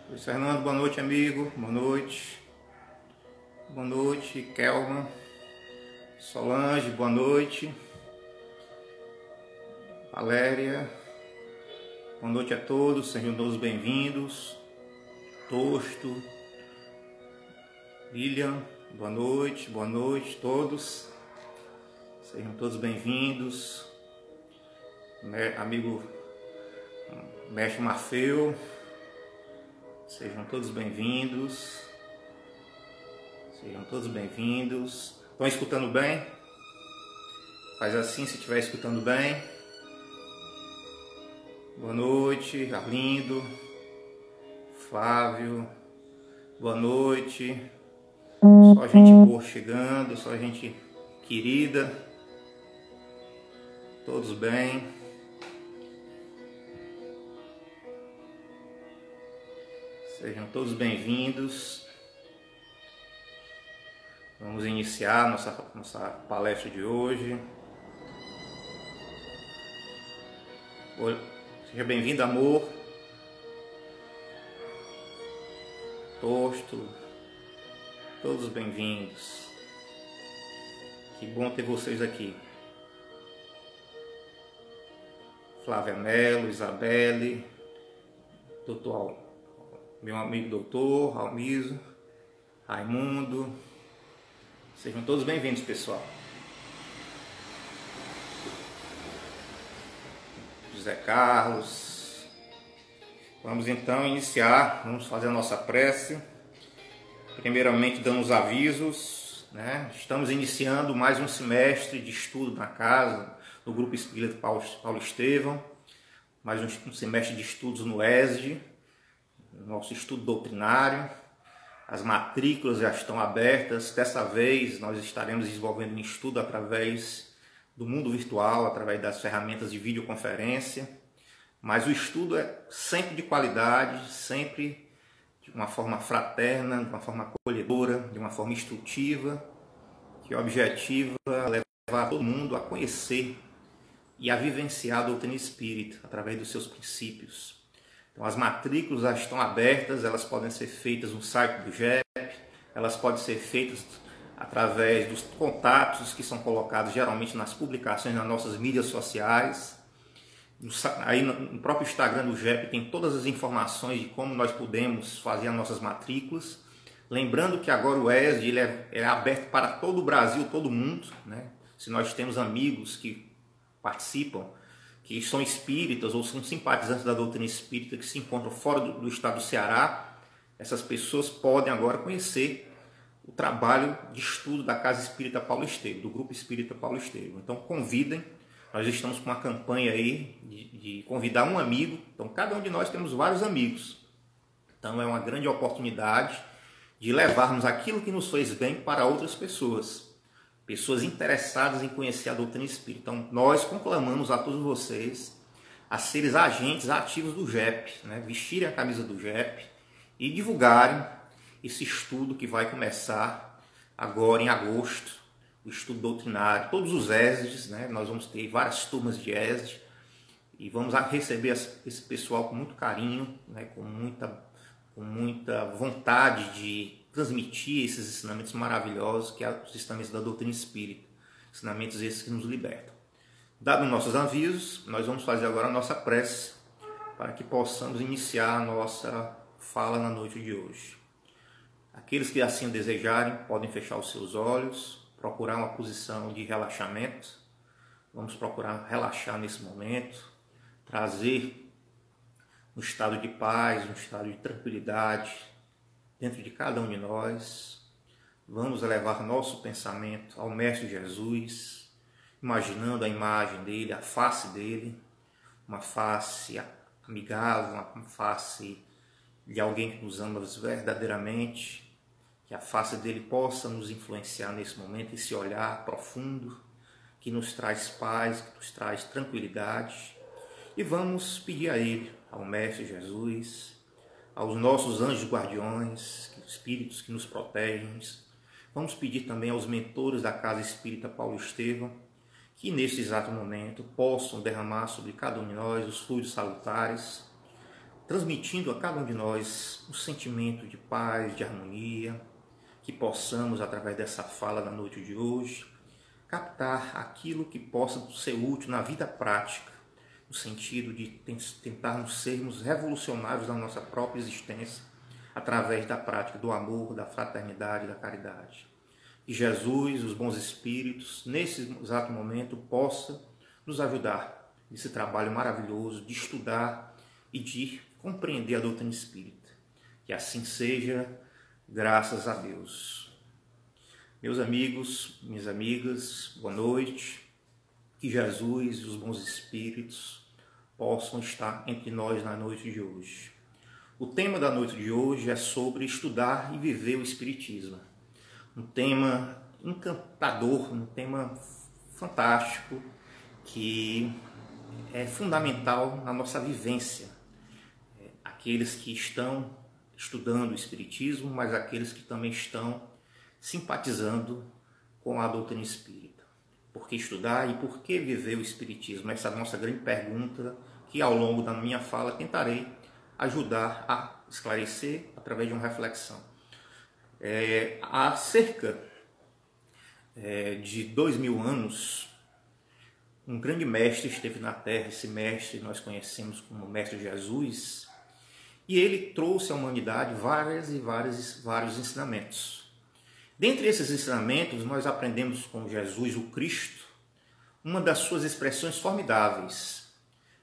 Luiz Fernando, boa noite, amigo. Boa noite. Boa noite, Kelman. Solange, boa noite. Valéria, boa noite a todos. Sejam todos bem-vindos. Tosto, William, boa noite todos. Sejam todos bem-vindos. Amigo Mestre Marfeu, sejam todos bem-vindos. Sejam todos bem-vindos. Estão escutando bem? Faz assim se estiver escutando bem. Boa noite, Arlindo, Flávio, boa noite. Só gente boa chegando, só gente querida. Todos bem. Sejam todos bem-vindos. Vamos iniciar nossa palestra de hoje. Seja bem-vindo, amor. Tosto. Todos bem-vindos. Que bom ter vocês aqui. Flávia Mello, Isabelle, meu amigo doutor Almiso, Raimundo. Sejam todos bem-vindos, pessoal. José Carlos. Vamos então iniciar, vamos fazer a nossa prece. Primeiramente dando os avisos, né? Estamos iniciando mais um semestre de estudo na casa, no Grupo Espírita Paulo Estevão, mais um semestre de estudos no ESD, nosso estudo doutrinário. As matrículas já estão abertas. Dessa vez nós estaremos desenvolvendo um estudo através do mundo virtual, através das ferramentas de videoconferência, mas o estudo é sempre de qualidade, sempre de uma forma fraterna, de uma forma acolhedora, de uma forma instrutiva, que objetiva levar todo mundo a conhecer e a vivenciar a doutrina espírita através dos seus princípios. Então, as matrículas já estão abertas, elas podem ser feitas no site do GEP, elas podem ser feitas através dos contatos que são colocados geralmente nas publicações nas nossas mídias sociais. Aí no próprio Instagram do GEP tem todas as informações de como nós podemos fazer as nossas matrículas. Lembrando que agora o ESD ele é aberto para todo o Brasil, todo mundo, né? Se nós temos amigos que participam, que são espíritas ou são simpatizantes da doutrina espírita, que se encontram fora do estado do Ceará, essas pessoas podem agora conhecer o trabalho de estudo da Casa Espírita Paulo Estevão, do Grupo Espírita Paulo Estevão. Então convidem, nós estamos com uma campanha aí de convidar um amigo. Então cada um de nós temos vários amigos. Então é uma grande oportunidade de levarmos aquilo que nos fez bem para outras pessoas. Pessoas interessadas em conhecer a doutrina espírita. Então, nós conclamamos a todos vocês a serem agentes ativos do GEP, né? Vestirem a camisa do GEP e divulgarem esse estudo que vai começar agora em agosto, o estudo doutrinário, todos os ESDs, né? Nós vamos ter várias turmas de ESD e vamos receber esse pessoal com muito carinho, né? com muita vontade de transmitir esses ensinamentos maravilhosos que são os ensinamentos da doutrina espírita, ensinamentos esses que nos libertam. Dados nossos avisos, nós vamos fazer agora a nossa prece para que possamos iniciar a nossa fala na noite de hoje. Aqueles que assim desejarem podem fechar os seus olhos, procurar uma posição de relaxamento. Vamos procurar relaxar nesse momento, trazer um estado de paz, um estado de tranquilidade dentro de cada um de nós. Vamos elevar nosso pensamento ao Mestre Jesus, imaginando a imagem dele, a face dele, uma face amigável, uma face de alguém que nos ama verdadeiramente, que a face dele possa nos influenciar nesse momento, esse olhar profundo que nos traz paz, que nos traz tranquilidade. E vamos pedir a ele, ao Mestre Jesus, aos nossos anjos guardiões, espíritos que nos protegem. Vamos pedir também aos mentores da Casa Espírita Paulo Estevão, que neste exato momento possam derramar sobre cada um de nós os fluidos salutares, transmitindo a cada um de nós um sentimento de paz, de harmonia, que possamos, através dessa fala da noite de hoje, captar aquilo que possa ser útil na vida prática, no sentido de tentarmos sermos revolucionários na nossa própria existência, através da prática do amor, da fraternidade, da caridade. Que Jesus, os bons espíritos, nesse exato momento, possa nos ajudar nesse trabalho maravilhoso de estudar e de compreender a doutrina espírita. Que assim seja, graças a Deus. Meus amigos, minhas amigas, boa noite. Que Jesus e os bons espíritos possam estar entre nós na noite de hoje. O tema da noite de hoje é sobre estudar e viver o Espiritismo. Um tema encantador, um tema fantástico, que é fundamental na nossa vivência. Aqueles que estão estudando o Espiritismo, mas aqueles que também estão simpatizando com a doutrina espírita. Por que estudar e por que viver o Espiritismo? Essa é a nossa grande pergunta que ao longo da minha fala tentarei ajudar a esclarecer através de uma reflexão. Há cerca de 2000 anos, um grande mestre esteve na Terra. Esse mestre nós conhecemos como Mestre Jesus, e ele trouxe à humanidade vários ensinamentos. Dentre esses ensinamentos, nós aprendemos com Jesus, o Cristo, uma das suas expressões formidáveis: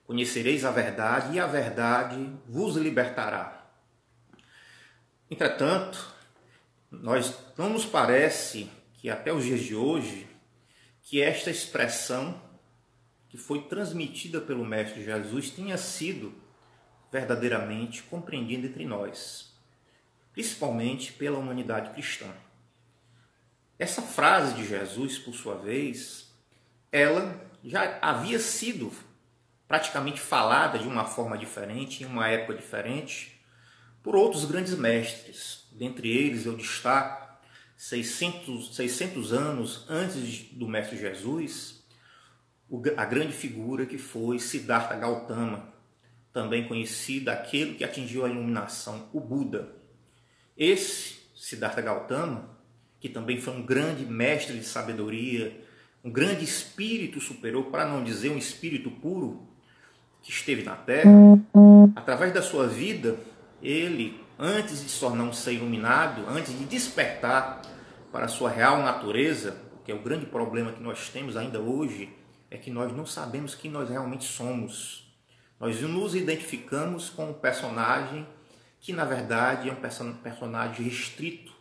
conhecereis a verdade e a verdade vos libertará. Entretanto, não nos parece que até os dias de hoje, que esta expressão que foi transmitida pelo Mestre Jesus tenha sido verdadeiramente compreendida entre nós, principalmente pela humanidade cristã. Essa frase de Jesus, por sua vez, ela já havia sido praticamente falada de uma forma diferente, em uma época diferente, por outros grandes mestres. Dentre eles eu destaco 600 anos antes do Mestre Jesus, a grande figura que foi Siddhartha Gautama, também conhecido aquele que atingiu a iluminação, o Buda. Esse Siddhartha Gautama, que também foi um grande mestre de sabedoria, um grande espírito superior, para não dizer um espírito puro, que esteve na Terra, através da sua vida, ele, antes de se tornar um ser iluminado, antes de despertar para a sua real natureza, que é o grande problema que nós temos ainda hoje, é que nós não sabemos quem nós realmente somos. Nós nos identificamos com um personagem que, na verdade, é um personagem restrito,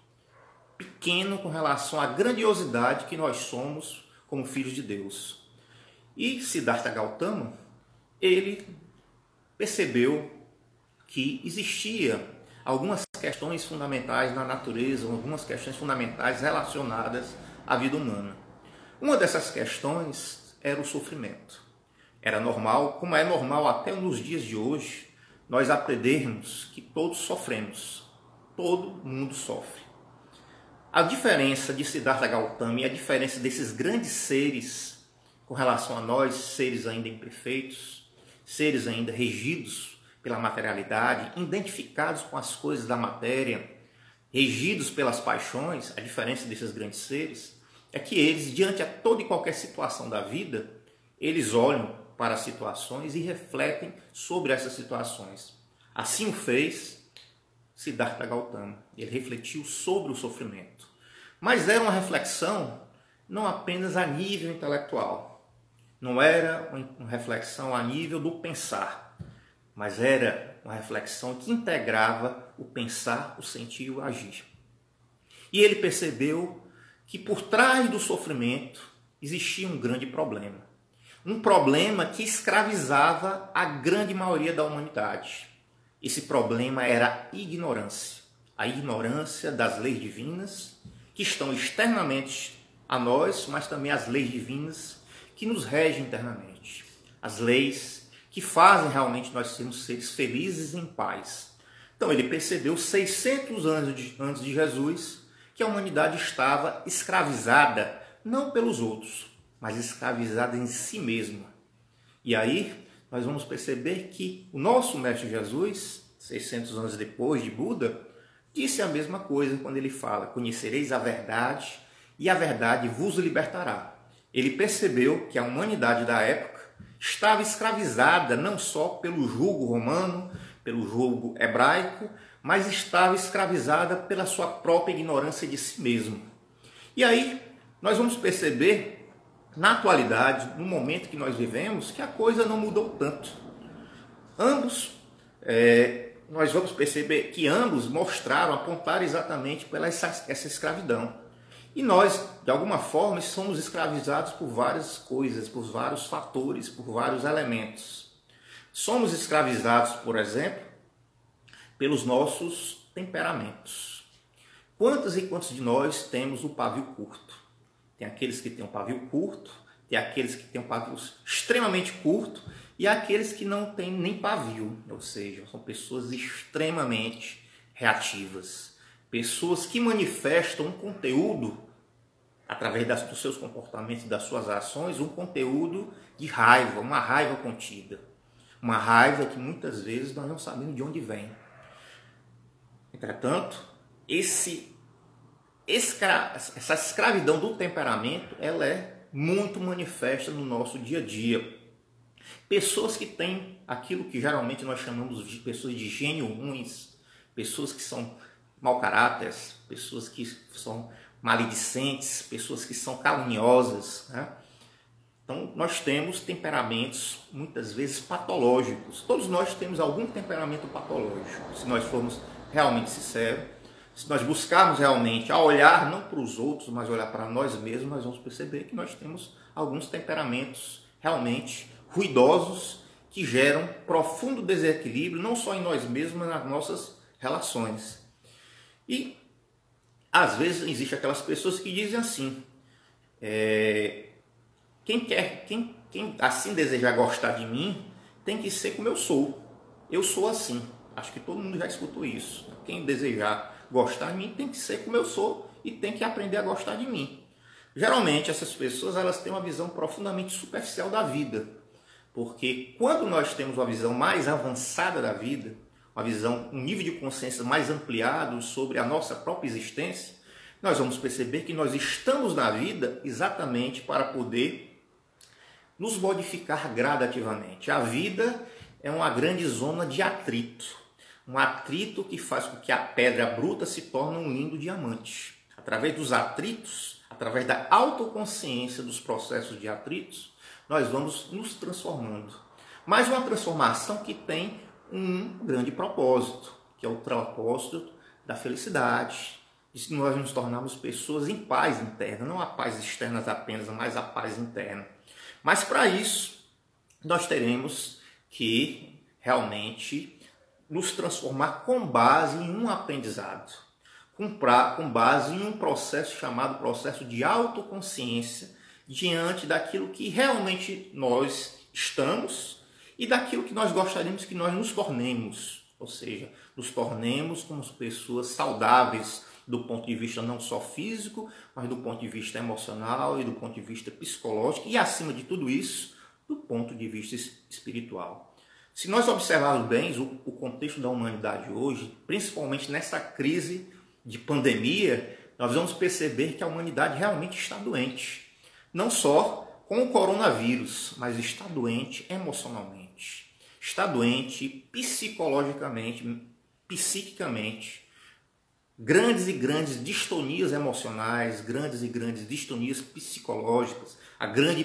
pequeno com relação à grandiosidade que nós somos como filhos de Deus. E Siddhartha Gautama, ele percebeu que existia algumas questões fundamentais na natureza, algumas questões fundamentais relacionadas à vida humana. Uma dessas questões era o sofrimento. Era normal, como é normal até nos dias de hoje, nós aprendermos que todos sofremos, todo mundo sofre. A diferença de Siddhartha Gautama e a diferença desses grandes seres com relação a nós, seres ainda imperfeitos, seres ainda regidos pela materialidade, identificados com as coisas da matéria, regidos pelas paixões, a diferença desses grandes seres é que eles, diante a toda e qualquer situação da vida, eles olham para as situações e refletem sobre essas situações. Assim o fez Siddhartha Gautama. Ele refletiu sobre o sofrimento. Mas era uma reflexão não apenas a nível intelectual. Não era uma reflexão a nível do pensar. Mas era uma reflexão que integrava o pensar, o sentir e o agir. E ele percebeu que por trás do sofrimento existia um grande problema. Um problema que escravizava a grande maioria da humanidade. Esse problema era a ignorância. A ignorância das leis divinas, que estão externamente a nós, mas também as leis divinas que nos regem internamente. As leis que fazem realmente nós sermos seres felizes e em paz. Então ele percebeu 600 anos antes de Jesus que a humanidade estava escravizada, não pelos outros, mas escravizada em si mesma. E aí nós vamos perceber que o nosso Mestre Jesus, 600 anos depois de Buda, disse a mesma coisa quando ele fala: conhecereis a verdade e a verdade vos libertará. Ele percebeu que a humanidade da época estava escravizada não só pelo jugo romano, pelo jugo hebraico, mas estava escravizada pela sua própria ignorância de si mesmo. E aí nós vamos perceber, na atualidade, no momento que nós vivemos, que a coisa não mudou tanto. Nós vamos perceber que ambos mostraram, apontaram exatamente pela essa escravidão. E nós, de alguma forma, somos escravizados por várias coisas, por vários fatores, por vários elementos. Somos escravizados, por exemplo, pelos nossos temperamentos. Quantos e quantos de nós temos o pavio curto? Tem aqueles que têm um pavio curto, tem aqueles que têm um pavio extremamente curto e aqueles que não têm nem pavio, ou seja, são pessoas extremamente reativas. Pessoas que manifestam um conteúdo, através dos seus comportamentos e das suas ações, um conteúdo de raiva, uma raiva contida. Uma raiva que muitas vezes nós não sabemos de onde vem. Entretanto, essa escravidão do temperamento, ela é muito manifesta no nosso dia a dia. Pessoas que têm aquilo que geralmente nós chamamos de pessoas de gênio ruins, pessoas que são mau caráter, pessoas que são maledicentes, pessoas que são caluniosas, né? Então, nós temos temperamentos muitas vezes patológicos. Todos nós temos algum temperamento patológico, se nós formos realmente sinceros. Se nós buscarmos realmente a olhar não para os outros, mas olhar para nós mesmos, nós vamos perceber que nós temos alguns temperamentos realmente ruidosos que geram profundo desequilíbrio, não só em nós mesmos, mas nas nossas relações. E às vezes existem aquelas pessoas que dizem assim: quem assim desejar gostar de mim tem que ser como eu sou. Eu sou assim. Acho que todo mundo já escutou isso. Quem desejar gostar de mim tem que ser como eu sou e tem que aprender a gostar de mim. Geralmente essas pessoas, elas têm uma visão profundamente superficial da vida, porque quando nós temos uma visão mais avançada da vida, um nível de consciência mais ampliado sobre a nossa própria existência, nós vamos perceber que nós estamos na vida exatamente para poder nos modificar gradativamente. A vida é uma grande zona de atrito. Um atrito que faz com que a pedra bruta se torne um lindo diamante. Através dos atritos, através da autoconsciência dos processos de atritos, nós vamos nos transformando. Mas uma transformação que tem um grande propósito, que é o propósito da felicidade. De nós nos tornarmos pessoas em paz interna, não a paz externa apenas, mas a paz interna. Mas para isso, nós teremos que realmente nos transformar com base em um aprendizado, com base em um processo chamado processo de autoconsciência, diante daquilo que realmente nós estamos e daquilo que nós gostaríamos que nós nos tornemos, ou seja, nos tornemos como pessoas saudáveis do ponto de vista não só físico, mas do ponto de vista emocional e do ponto de vista psicológico e, acima de tudo isso, do ponto de vista espiritual. Se nós observarmos bem o contexto da humanidade hoje, principalmente nessa crise de pandemia, nós vamos perceber que a humanidade realmente está doente. Não só com o coronavírus, mas está doente emocionalmente. Está doente psicologicamente, psiquicamente. Grandes e grandes distonias emocionais, grandes e grandes distonias psicológicas. A grande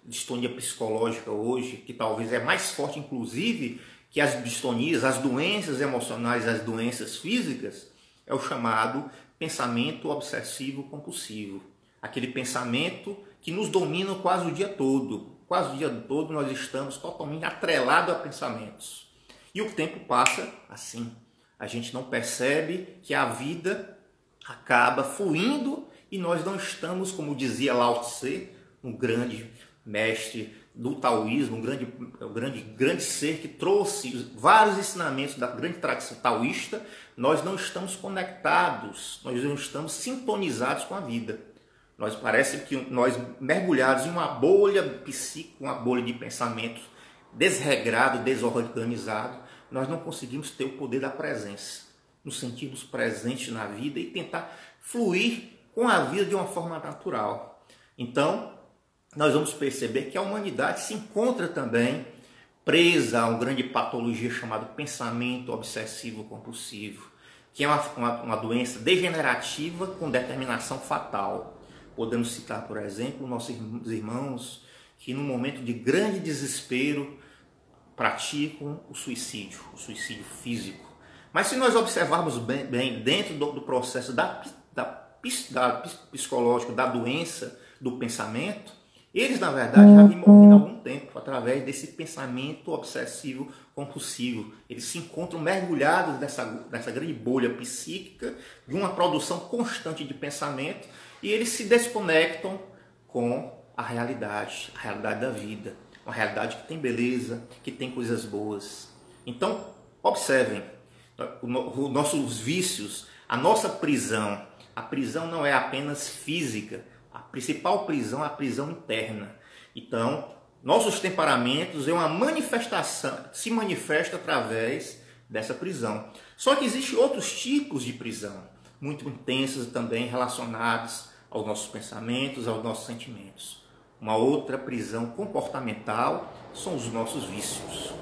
distonia psicológica hoje, que talvez é mais forte, inclusive, que as distonias, as doenças emocionais, as doenças físicas, é o chamado pensamento obsessivo compulsivo. Aquele pensamento que nos domina quase o dia todo. Quase o dia todo nós estamos totalmente atrelados a pensamentos. E o tempo passa assim. A gente não percebe que a vida acaba fluindo e nós não estamos, como dizia Lao Tse, um grande mestre do taoísmo, um grande ser que trouxe vários ensinamentos da grande tradição taoísta. Nós não estamos conectados, nós não estamos sintonizados com a vida. Parece que nós mergulhados em uma bolha psíquica, uma bolha de pensamento desregrado, desorganizado, nós não conseguimos ter o poder da presença, nos sentirmos presentes na vida e tentar fluir com a vida de uma forma natural. Então, nós vamos perceber que a humanidade se encontra também presa a uma grande patologia chamada pensamento obsessivo compulsivo, que é uma doença degenerativa com determinação fatal. Podemos citar, por exemplo, nossos irmãos que num momento de grande desespero praticam o suicídio físico. Mas se nós observarmos bem dentro do processo psicológico da doença do pensamento, eles na verdade já vêm morrendo há algum tempo através desse pensamento obsessivo compulsivo. Eles se encontram mergulhados nessa grande bolha psíquica de uma produção constante de pensamento e eles se desconectam com a realidade da vida, uma realidade que tem beleza, que tem coisas boas. Então, observem, os nossos vícios, a nossa prisão, a prisão não é apenas física, a principal prisão é a prisão interna. Então, nossos temperamentos é uma manifestação, se manifesta através dessa prisão. Só que existem outros tipos de prisão, muito intensos também relacionados aos nossos pensamentos, aos nossos sentimentos. Uma outra prisão comportamental são os nossos vícios.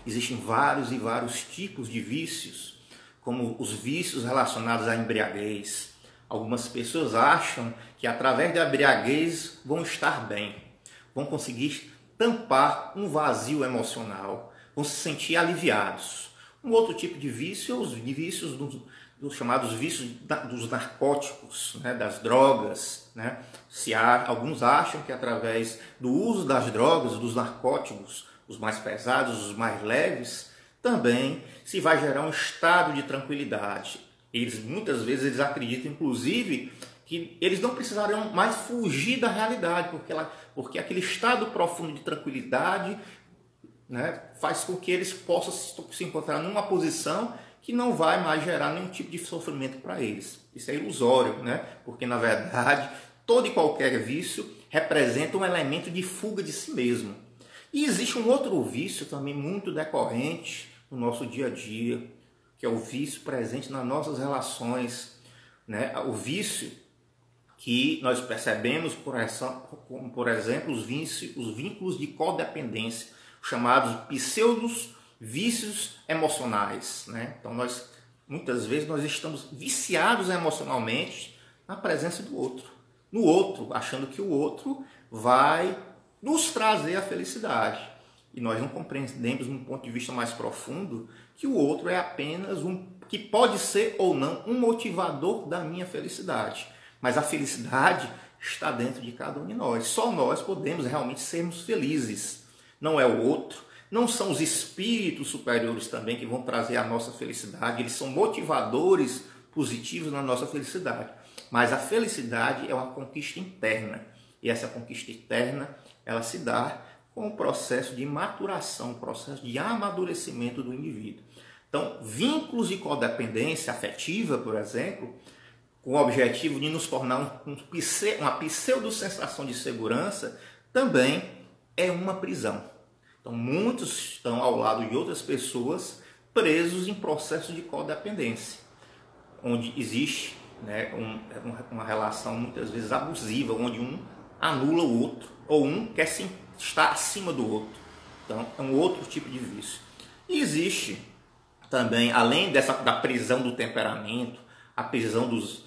Existem vários e vários tipos de vícios, como os vícios relacionados à embriaguez. Algumas pessoas acham que através da embriaguez vão estar bem, vão conseguir tampar um vazio emocional, vão se sentir aliviados. Um outro tipo de vício é os vícios dos chamados vícios dos narcóticos, né, das drogas. Né? Alguns acham que através do uso das drogas, dos narcóticos, os mais pesados, os mais leves, também se vai gerar um estado de tranquilidade. Muitas vezes eles acreditam, inclusive, que eles não precisarão mais fugir da realidade, porque aquele estado profundo de tranquilidade, né, faz com que eles possam se encontrar numa posição que não vai mais gerar nenhum tipo de sofrimento para eles. Isso é ilusório, né? Porque, na verdade, todo e qualquer vício representa um elemento de fuga de si mesmo. E existe um outro vício também muito decorrente no nosso dia a dia, que é o vício presente nas nossas relações, né? O vício que nós percebemos, por exemplo, os vínculos de codependência, chamados pseudos vícios emocionais. Né? Então, muitas vezes nós estamos viciados emocionalmente na presença do outro. No outro, achando que o outro vai nos trazer a felicidade. E nós não compreendemos, num ponto de vista mais profundo, que o outro é apenas que pode ser ou não um motivador da minha felicidade. Mas a felicidade está dentro de cada um de nós. Só nós podemos realmente sermos felizes. Não é o outro, não são os espíritos superiores também que vão trazer a nossa felicidade. Eles são motivadores positivos na nossa felicidade. Mas a felicidade é uma conquista interna. E essa conquista interna, ela se dá com o processo de maturação, o processo de amadurecimento do indivíduo. Então, vínculos de codependência afetiva, por exemplo, com o objetivo de nos tornar uma pseudo-sensação de segurança, também é uma prisão. Então, muitos estão ao lado de outras pessoas presos em processo de codependência, onde existe, né, uma relação muitas vezes abusiva, onde um anula o outro, ou um quer estar acima do outro. Então, é um outro tipo de vício. E existe também, além da prisão do temperamento, a prisão dos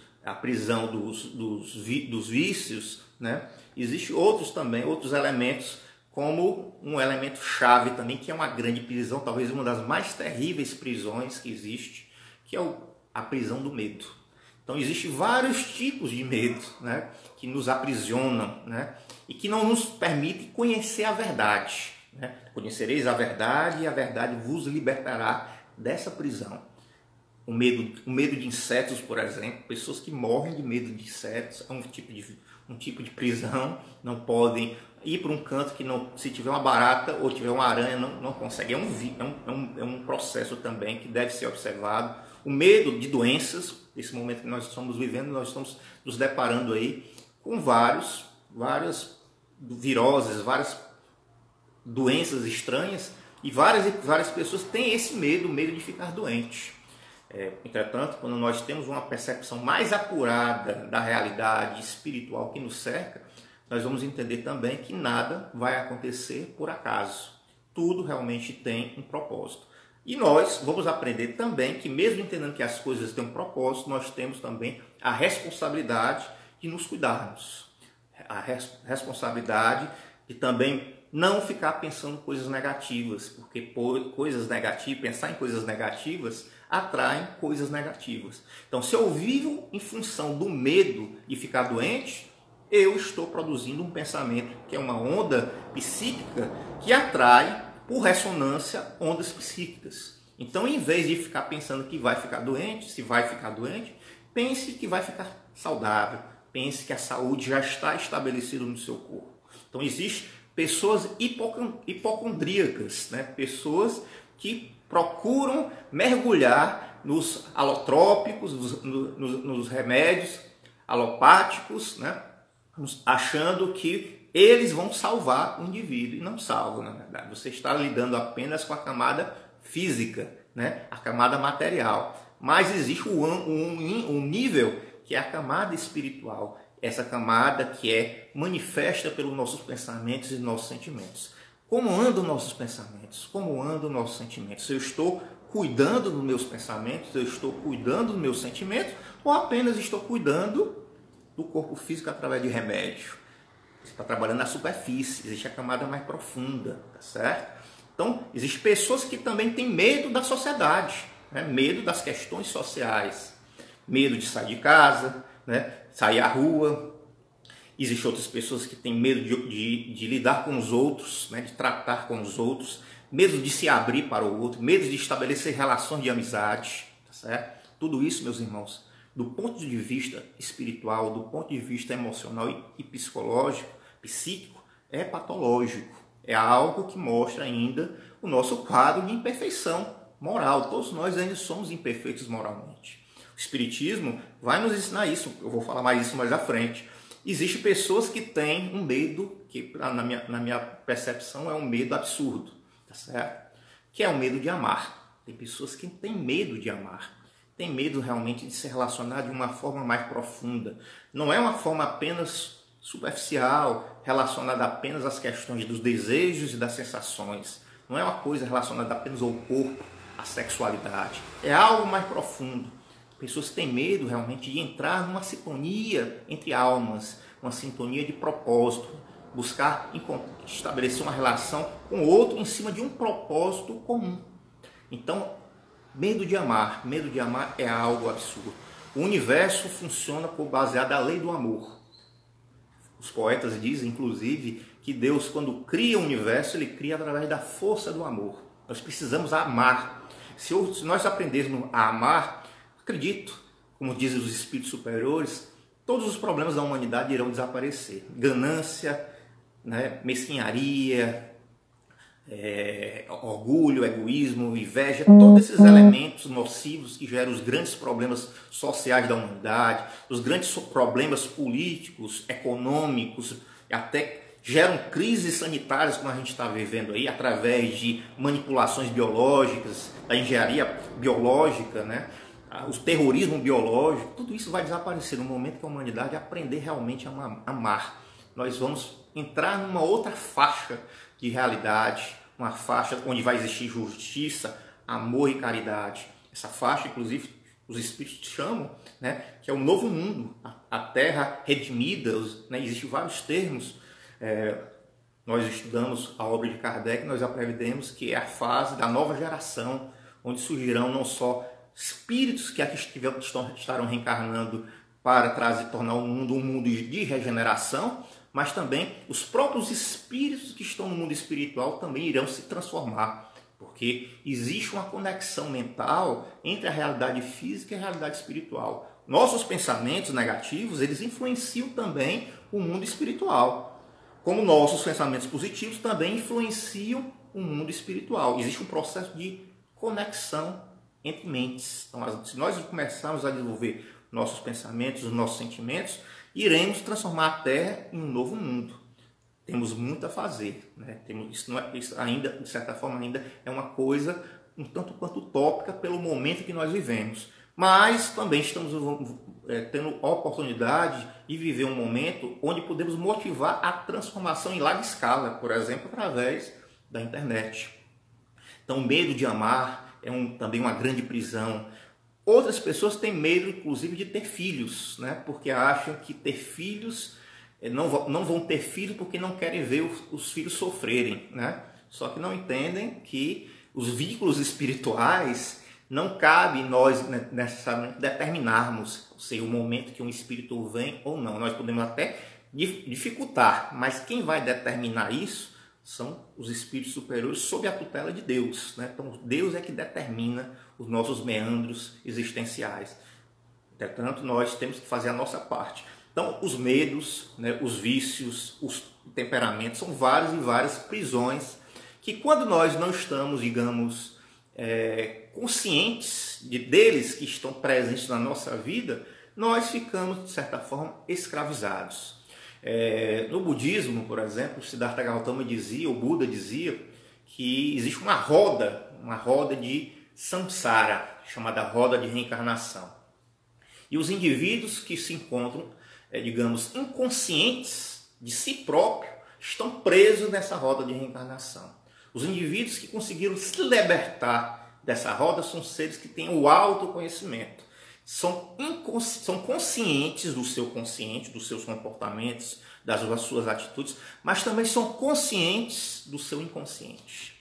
vícios, né? Existem outros elementos, como um elemento chave também, que é uma grande prisão, talvez uma das mais terríveis prisões que existe, que é a prisão do medo. Então, existem vários tipos de medo, né, que nos aprisionam, né, e que não nos permitem conhecer a verdade. Né? Conhecereis a verdade e a verdade vos libertará dessa prisão. O medo de insetos, por exemplo, pessoas que morrem de medo de insetos, é um tipo de prisão, não podem ir para um canto que se tiver uma barata ou tiver uma aranha, não consegue. É um processo também que deve ser observado. O medo de doenças, nesse momento que nós estamos vivendo, nós estamos nos deparando aí com várias viroses, várias doenças estranhas, e várias pessoas têm esse medo de ficar doente. Entretanto, quando nós temos uma percepção mais apurada da realidade espiritual que nos cerca, nós vamos entender também que nada vai acontecer por acaso. Tudo realmente tem um propósito. E nós vamos aprender também que, mesmo entendendo que as coisas têm um propósito, nós temos também a responsabilidade de nos cuidarmos. A responsabilidade de também não ficar pensando coisas negativas, porque pensar em coisas negativas atraem coisas negativas. Então, se eu vivo em função do medo de ficar doente, eu estou produzindo um pensamento que é uma onda psíquica que atrai, por ressonância, ondas psíquicas. Então, em vez de ficar pensando que vai ficar doente, se vai ficar doente, pense que vai ficar saudável. Pense que a saúde já está estabelecida no seu corpo. Então, existem pessoas hipocondríacas, né? Pessoas que procuram mergulhar nos alotrópicos, nos remédios alopáticos, né? Achando que eles vão salvar o indivíduo, e não salvam, na verdade. Você está lidando apenas com a camada física, né? A camada material. Mas existe um nível que é a camada espiritual, essa camada que é manifesta pelos nossos pensamentos e nossos sentimentos. Como andam nossos pensamentos? Como andam nossos sentimentos? Eu estou cuidando dos meus pensamentos, eu estou cuidando dos meus sentimentos, ou apenas estou cuidando do corpo físico através de remédio? Você está trabalhando na superfície, existe a camada mais profunda, tá certo? Então, existem pessoas que também têm medo da sociedade, né? Medo das questões sociais, medo de sair de casa, né? Sair à rua. Existem outras pessoas que têm medo de lidar com os outros, né? De tratar com os outros, medo de se abrir para o outro, medo de estabelecer relações de amizade, tá certo? Tudo isso, meus irmãos, do ponto de vista espiritual, do ponto de vista emocional e psicológico, psíquico, é patológico. É algo que mostra ainda o nosso quadro de imperfeição moral. Todos nós ainda somos imperfeitos moralmente. O Espiritismo vai nos ensinar isso. Eu vou falar mais isso mais à frente. Existem pessoas que têm um medo, que na minha percepção é um medo absurdo, tá certo? Que é o medo de amar. Tem pessoas que têm medo de amar. Tem medo realmente de se relacionar de uma forma mais profunda. Não é uma forma apenas superficial, relacionada apenas às questões dos desejos e das sensações. Não é uma coisa relacionada apenas ao corpo, à sexualidade. É algo mais profundo. Pessoas têm medo realmente de entrar numa sintonia entre almas, uma sintonia de propósito, buscar estabelecer uma relação com o outro em cima de um propósito comum. Então, medo de amar é algo absurdo. O universo funciona baseado na lei do amor. Os poetas dizem, inclusive, que Deus, quando cria o universo, ele cria através da força do amor. Nós precisamos amar. Se nós aprendermos a amar, acredito, como dizem os espíritos superiores, todos os problemas da humanidade irão desaparecer. Ganância, né, mesquinharia, orgulho, egoísmo, inveja, todos esses elementos nocivos que geram os grandes problemas sociais da humanidade, os grandes problemas políticos, econômicos, até geram crises sanitárias como a gente está vivendo aí, através de manipulações biológicas, da engenharia biológica, né? O terrorismo biológico, tudo isso vai desaparecer no momento que a humanidade aprender realmente a amar. Nós vamos entrar numa outra faixa de realidade, uma faixa onde vai existir justiça, amor e caridade. Essa faixa, inclusive, os espíritos chamam, né, que é o novo mundo, a terra redimida, né, existem vários termos. Nós estudamos a obra de Kardec, nós aprendemos que é a fase da nova geração, onde surgirão não só espíritos que aqui estarão reencarnando para tornar o mundo um mundo de regeneração, mas também os próprios espíritos que estão no mundo espiritual também irão se transformar, porque existe uma conexão mental entre a realidade física e a realidade espiritual. Nossos pensamentos negativos, eles influenciam também o mundo espiritual, como nossos pensamentos positivos também influenciam o mundo espiritual. Existe um processo de conexão entre mentes. Então, se nós começarmos a desenvolver nossos pensamentos, os nossos sentimentos, iremos transformar a Terra em um novo mundo. temos muito a fazer, né? Isso ainda, de certa forma, ainda é uma coisa um tanto quanto utópica pelo momento que nós vivemos. Mas também estamos tendo a oportunidade de viver um momento onde podemos motivar a transformação em larga escala, por exemplo, através da internet. Então, o medo de amar é também uma grande prisão. Outras pessoas têm medo, inclusive, de ter filhos, né? Porque acham que ter filhos, não vão ter filhos porque não querem ver os filhos sofrerem, né? Só que não entendem que os vínculos espirituais não cabe nós necessariamente determinarmos, ou seja, o momento que um espírito vem ou não. Nós podemos até dificultar, mas quem vai determinar isso são os espíritos superiores sob a tutela de Deus, né? Então, Deus é que determina os nossos meandros existenciais. Portanto, nós temos que fazer a nossa parte. Então, os medos, né, os vícios, os temperamentos, são várias e várias prisões que, quando nós não estamos, digamos, conscientes deles que estão presentes na nossa vida, nós ficamos, de certa forma, escravizados. No budismo, por exemplo, Siddhartha Gautama dizia, o Buda dizia, que existe uma roda de samsara, chamada roda de reencarnação. E os indivíduos que se encontram, digamos, inconscientes de si próprios, estão presos nessa roda de reencarnação. Os indivíduos que conseguiram se libertar dessa roda são seres que têm o autoconhecimento. São conscientes do seu consciente, dos seus comportamentos, das suas atitudes, mas também são conscientes do seu inconsciente.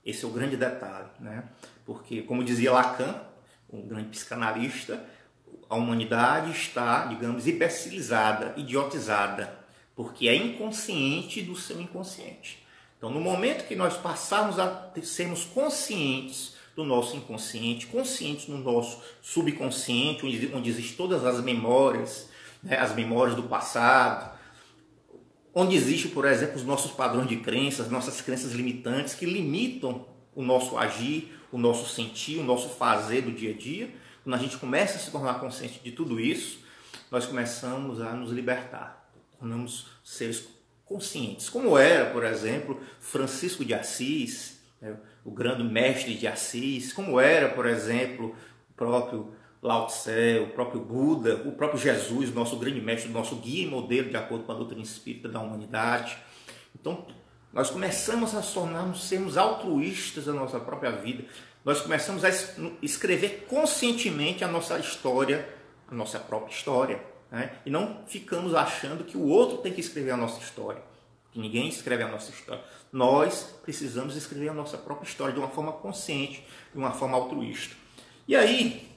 Esse é o grande detalhe, né? Porque, como dizia Lacan, um grande psicanalista, a humanidade está, digamos, imbecilizada, idiotizada, porque é inconsciente do seu inconsciente. Então, no momento que nós passarmos a sermos conscientes do nosso inconsciente, conscientes no nosso subconsciente, onde existem todas as memórias, né, as memórias do passado, onde existem, por exemplo, os nossos padrões de crenças, nossas crenças limitantes que limitam o nosso agir, o nosso sentir, o nosso fazer do dia a dia. Quando a gente começa a se tornar consciente de tudo isso, nós começamos a nos libertar, tornamos seres conscientes. Como era, por exemplo, Francisco de Assis, né, o grande mestre de Assis, como era, por exemplo, o próprio Lao Tse, o próprio Buda, o próprio Jesus, nosso grande mestre, nosso guia e modelo de acordo com a doutrina espírita da humanidade. Então, nós começamos a sermos altruístas da nossa própria vida. Nós começamos a escrever conscientemente a nossa história, a nossa própria história, né? E não ficamos achando que o outro tem que escrever a nossa história, que ninguém escreve a nossa história. Nós precisamos escrever a nossa própria história de uma forma consciente, de uma forma altruísta. E aí,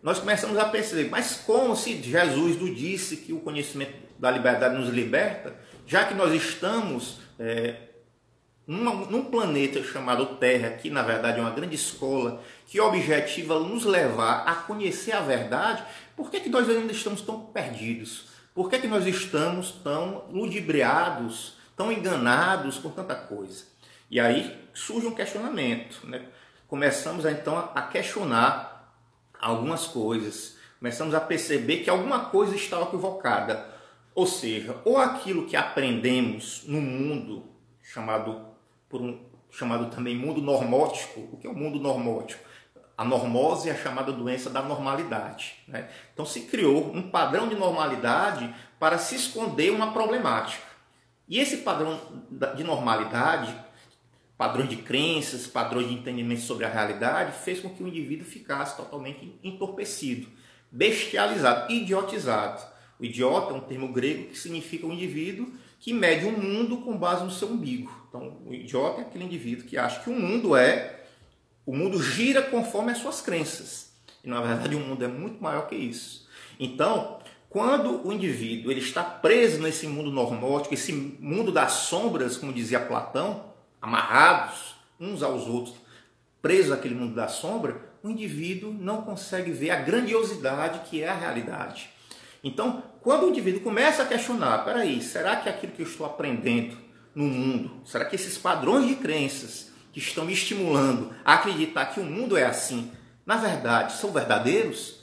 nós começamos a perceber, mas como se Jesus nos disse que o conhecimento da liberdade nos liberta, já que nós estamos num planeta chamado Terra, que na verdade é uma grande escola, que objetiva nos levar a conhecer a verdade, por que nós ainda estamos tão perdidos? Por que nós estamos tão ludibriados, tão enganados com tanta coisa? E aí surge um questionamento, né? Começamos então a questionar algumas coisas, começamos a perceber que alguma coisa estava equivocada, ou seja, ou aquilo que aprendemos no mundo chamado também mundo normótico. O que é o mundo normótico? A normose é a chamada doença da normalidade, né? Então se criou um padrão de normalidade para se esconder uma problemática. E esse padrão de normalidade, padrões de crenças, padrões de entendimento sobre a realidade, fez com que o indivíduo ficasse totalmente entorpecido, bestializado, idiotizado. O idiota é um termo grego que significa um indivíduo que mede o mundo com base no seu umbigo. Então, o idiota é aquele indivíduo que acha que o mundo gira conforme as suas crenças. E, na verdade, o mundo é muito maior que isso. Então, quando o indivíduo ele está preso nesse mundo normótico, esse mundo das sombras, como dizia Platão, amarrados uns aos outros, presos àquele mundo da sombra, o indivíduo não consegue ver a grandiosidade que é a realidade. Então, quando o indivíduo começa a questionar, peraí, será que aquilo que eu estou aprendendo no mundo, será que esses padrões de crenças que estão me estimulando a acreditar que o mundo é assim, na verdade, são verdadeiros?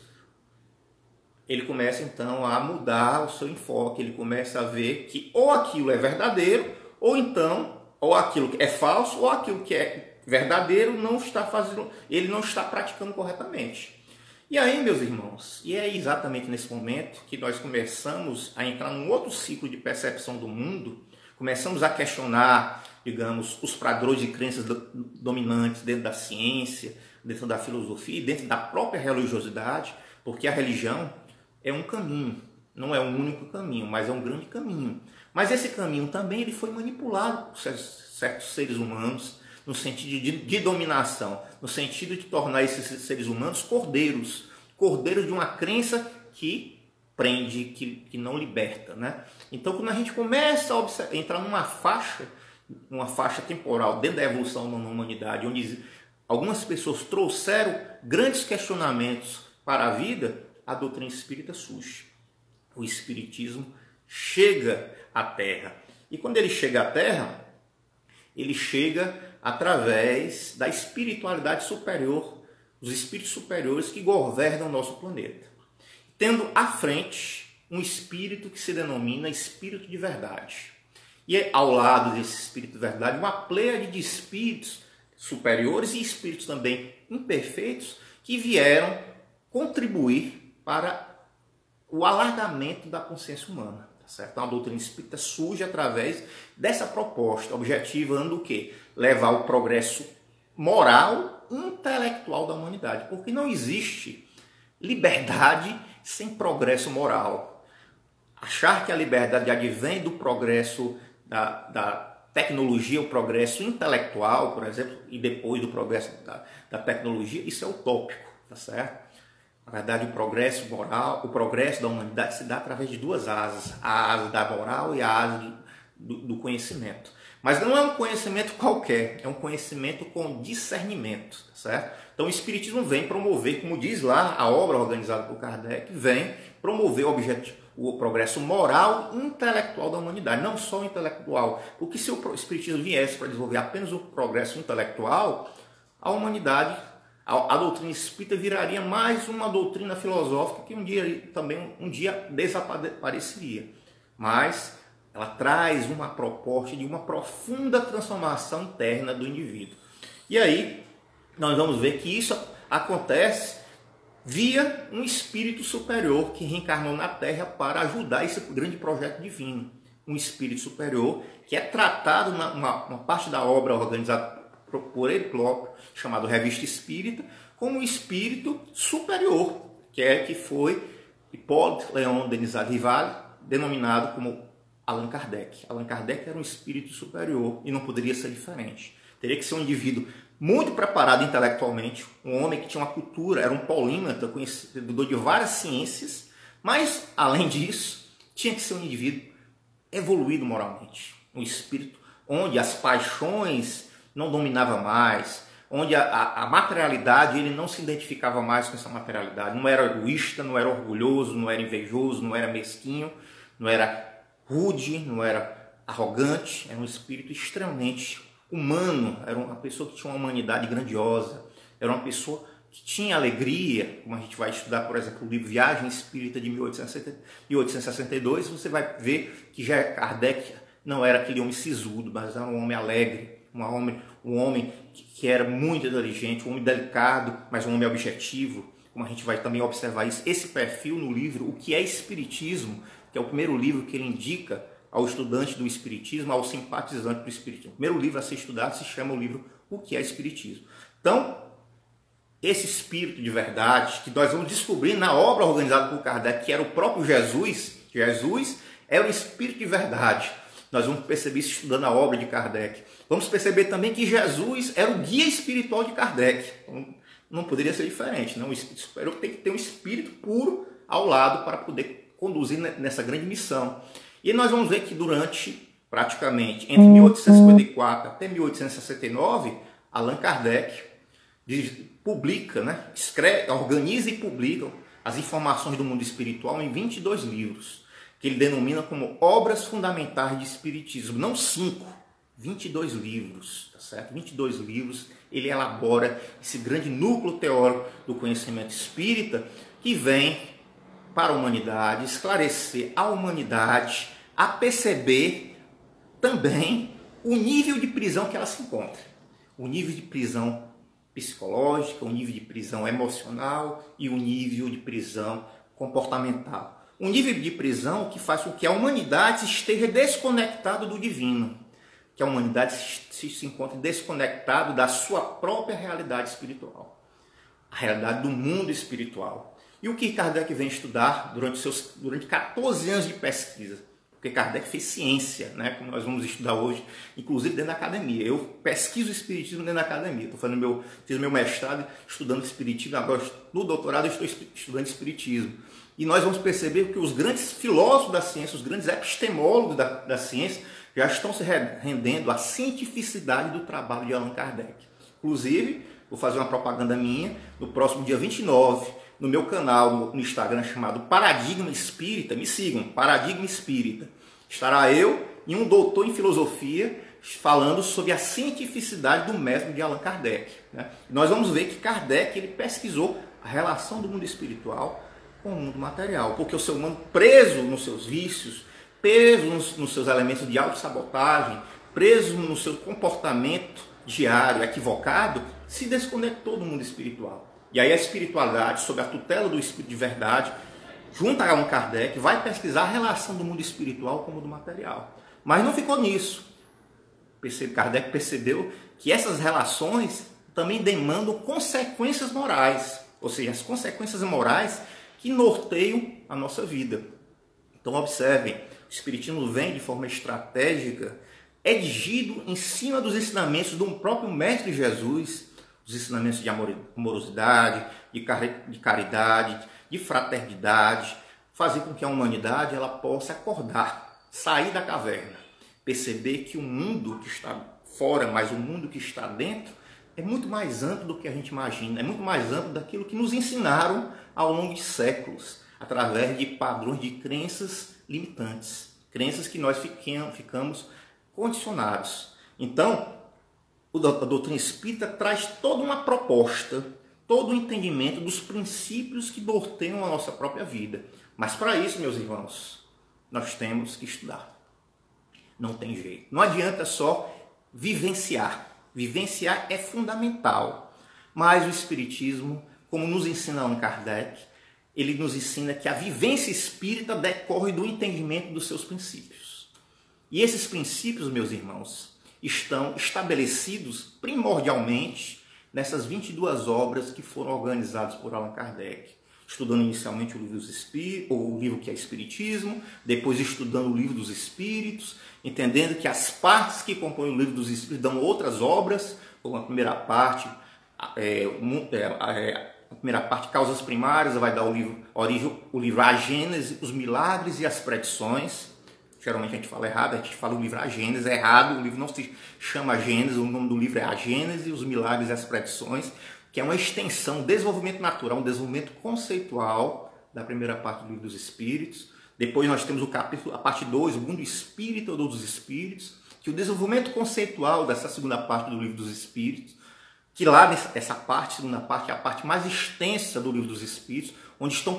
ele começa então a mudar o seu enfoque, ele começa a ver que ou aquilo é verdadeiro, ou então, ou aquilo que é falso, ou aquilo que é verdadeiro não está fazendo, ele não está praticando corretamente. E aí, meus irmãos, e é exatamente nesse momento que nós começamos a entrar num outro ciclo de percepção do mundo, começamos a questionar, digamos, os padrões de crenças dominantes dentro da ciência, dentro da filosofia e dentro da própria religiosidade, porque a religião é um caminho, não é um único caminho, mas é um grande caminho. Mas esse caminho também ele foi manipulado por certos seres humanos no sentido de dominação, no sentido de tornar esses seres humanos cordeiros de uma crença que prende, que não liberta, né? Então, quando a gente começa a entrar numa faixa temporal dentro da evolução da humanidade, onde algumas pessoas trouxeram grandes questionamentos para a vida, a doutrina espírita surge. O espiritismo chega à Terra. E quando ele chega à Terra, ele chega através da espiritualidade superior, os espíritos superiores que governam o nosso planeta. Tendo à frente um espírito que se denomina espírito de verdade. E ao lado desse espírito de verdade, uma pleiade de espíritos superiores e espíritos também imperfeitos que vieram contribuir para o alargamento da consciência humana. Tá certo? Então, a doutrina espírita surge através dessa proposta, objetivando o quê? Levar o progresso moral, intelectual da humanidade. Porque não existe liberdade sem progresso moral. Achar que a liberdade advém do progresso da tecnologia, o progresso intelectual, por exemplo, e depois do progresso da tecnologia, isso é utópico, tá certo? Na verdade, o progresso moral, o progresso da humanidade se dá através de duas asas, a asa da moral e a asa do conhecimento. Mas não é um conhecimento qualquer, é um conhecimento com discernimento, certo? Então o Espiritismo vem promover, como diz lá a obra organizada por Kardec, vem promover o progresso moral e intelectual da humanidade, não só o intelectual. Porque se o Espiritismo viesse para desenvolver apenas o progresso intelectual, a humanidade, a doutrina espírita viraria mais uma doutrina filosófica que um dia desapareceria. Mas ela traz uma proposta de uma profunda transformação interna do indivíduo. E aí nós vamos ver que isso acontece via um espírito superior que reencarnou na Terra para ajudar esse grande projeto divino. Um espírito superior que é tratado uma parte da obra organizada por ele próprio, chamado Revista Espírita, como um espírito superior, que foi Hipólito Léon Denis Rival, denominado como Allan Kardec. Allan Kardec era um espírito superior e não poderia ser diferente. Teria que ser um indivíduo muito preparado intelectualmente, um homem que tinha uma cultura, era um polímata, conhecedor de várias ciências, mas, além disso, tinha que ser um indivíduo evoluído moralmente. Um espírito onde as paixões não dominavam mais, onde a materialidade, ele não se identificava mais com essa materialidade. Não era egoísta, não era orgulhoso, não era invejoso, não era mesquinho, não era rude, não era arrogante. Era um espírito extremamente humano, era uma pessoa que tinha uma humanidade grandiosa, era uma pessoa que tinha alegria, como a gente vai estudar, por exemplo, o livro Viagem Espírita de 1862, você vai ver que já Kardec não era aquele homem sisudo, mas era um homem alegre, um homem que era muito inteligente, um homem delicado, mas um homem objetivo, como a gente vai também observar isso, esse perfil no livro O que é Espiritismo, que é o primeiro livro que ele indica ao estudante do Espiritismo, ao simpatizante do Espiritismo. O primeiro livro a ser estudado se chama o livro O que é Espiritismo. Então, esse espírito de verdade, que nós vamos descobrir na obra organizada por Kardec, que era o próprio Jesus era o espírito de verdade. Nós vamos perceber isso estudando a obra de Kardec. Vamos perceber também que Jesus era o guia espiritual de Kardec. Não poderia ser diferente, não? O espírito superior tem que ter um espírito puro ao lado para poder conduzir nessa grande missão. E nós vamos ver que durante, praticamente, entre 1854 até 1869, Allan Kardec publica, organiza e publica as informações do mundo espiritual em 22 livros, que ele denomina como obras fundamentais de espiritismo. Não 5, 22 livros, tá certo? 22 livros, ele elabora esse grande núcleo teórico do conhecimento espírita, que vem para a humanidade, esclarecer a humanidade a perceber também o nível de prisão que ela se encontra. O nível de prisão psicológica, o nível de prisão emocional e o nível de prisão comportamental. Um nível de prisão que faz com que a humanidade esteja desconectada do divino, que a humanidade se encontre desconectada da sua própria realidade espiritual, a realidade do mundo espiritual. E o que Kardec vem estudar durante 14 anos de pesquisa? Porque Kardec fez ciência, né? Como nós vamos estudar hoje, inclusive dentro da academia. Eu pesquiso o espiritismo dentro da academia. Fiz meu mestrado estudando espiritismo, agora no doutorado eu estou estudando espiritismo. E nós vamos perceber que os grandes filósofos da ciência, os grandes epistemólogos da ciência, já estão se rendendo à cientificidade do trabalho de Allan Kardec. Inclusive, vou fazer uma propaganda minha, no próximo dia 29, no meu canal no Instagram chamado Paradigma Espírita, me sigam, Paradigma Espírita. Estará eu e um doutor em filosofia falando sobre a cientificidade do método de Allan Kardec. Né? Nós vamos ver que Kardec ele pesquisou a relação do mundo espiritual com o mundo material, porque o ser humano preso nos seus vícios, preso nos seus elementos de autossabotagem, preso no seu comportamento diário equivocado, se desconectou do mundo espiritual. E aí a espiritualidade, sob a tutela do Espírito de Verdade, junto a Allan Kardec, vai pesquisar a relação do mundo espiritual com o mundo material. Mas não ficou nisso. Kardec percebeu que essas relações também demandam consequências morais, ou seja, as consequências morais que norteiam a nossa vida. Então observem, o Espiritismo vem de forma estratégica, erigido em cima dos ensinamentos do próprio Mestre Jesus, os ensinamentos de amorosidade, de caridade, de fraternidade, fazer com que a humanidade ela possa acordar, sair da caverna, perceber que o mundo que está fora, mas o mundo que está dentro, é muito mais amplo do que a gente imagina, é muito mais amplo daquilo que nos ensinaram ao longo de séculos, através de padrões de crenças limitantes, crenças que nós ficamos condicionados. Então, a doutrina espírita traz toda uma proposta, todo um entendimento dos princípios que norteiam a nossa própria vida. Mas para isso, meus irmãos, nós temos que estudar. Não tem jeito. Não adianta só vivenciar. Vivenciar é fundamental. Mas o Espiritismo, como nos ensina Allan Kardec, ele nos ensina que a vivência espírita decorre do entendimento dos seus princípios. E esses princípios, meus irmãos, estão estabelecidos primordialmente nessas 22 obras que foram organizadas por Allan Kardec. Estudando inicialmente o livro dos Espíritos, ou o livro que é Espiritismo, depois estudando o livro dos Espíritos, entendendo que as partes que compõem o livro dos Espíritos dão outras obras, como a primeira parte, Causas Primárias, vai dar o livro A Gênese, os Milagres e as Predições. Geralmente a gente fala errado, a gente fala o livro A Gênese, é errado, o livro não se chama Gênese, o nome do livro é A Gênese, os Milagres e as Predições, que é uma extensão, um desenvolvimento natural, um desenvolvimento conceitual da primeira parte do livro dos Espíritos. Depois nós temos o capítulo, a parte 2, o mundo espírita ou dos Espíritos, que o desenvolvimento conceitual dessa segunda parte do livro dos Espíritos, que lá essa parte, segunda parte, é a parte mais extensa do livro dos Espíritos, onde estão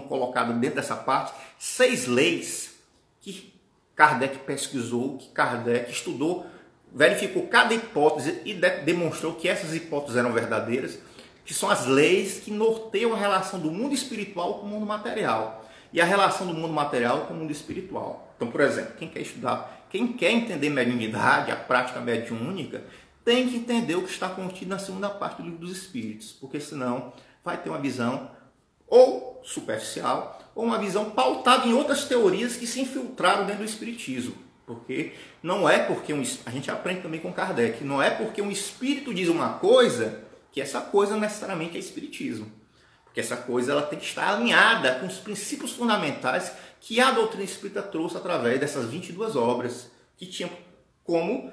colocadas dentro dessa parte 6 leis que Kardec pesquisou, que Kardec estudou, verificou cada hipótese e demonstrou que essas hipóteses eram verdadeiras, que são as leis que norteiam a relação do mundo espiritual com o mundo material e a relação do mundo material com o mundo espiritual. Então, por exemplo, quem quer estudar, quem quer entender mediunidade, a prática mediúnica, tem que entender o que está contido na segunda parte do livro dos Espíritos, porque senão vai ter uma visão ou superficial, ou uma visão pautada em outras teorias que se infiltraram dentro do Espiritismo. Porque não é porque a gente aprende também com Kardec, não é porque um espírito diz uma coisa que essa coisa necessariamente é Espiritismo. Porque essa coisa ela tem que estar alinhada com os princípios fundamentais que a doutrina espírita trouxe através dessas 22 obras, que tinham como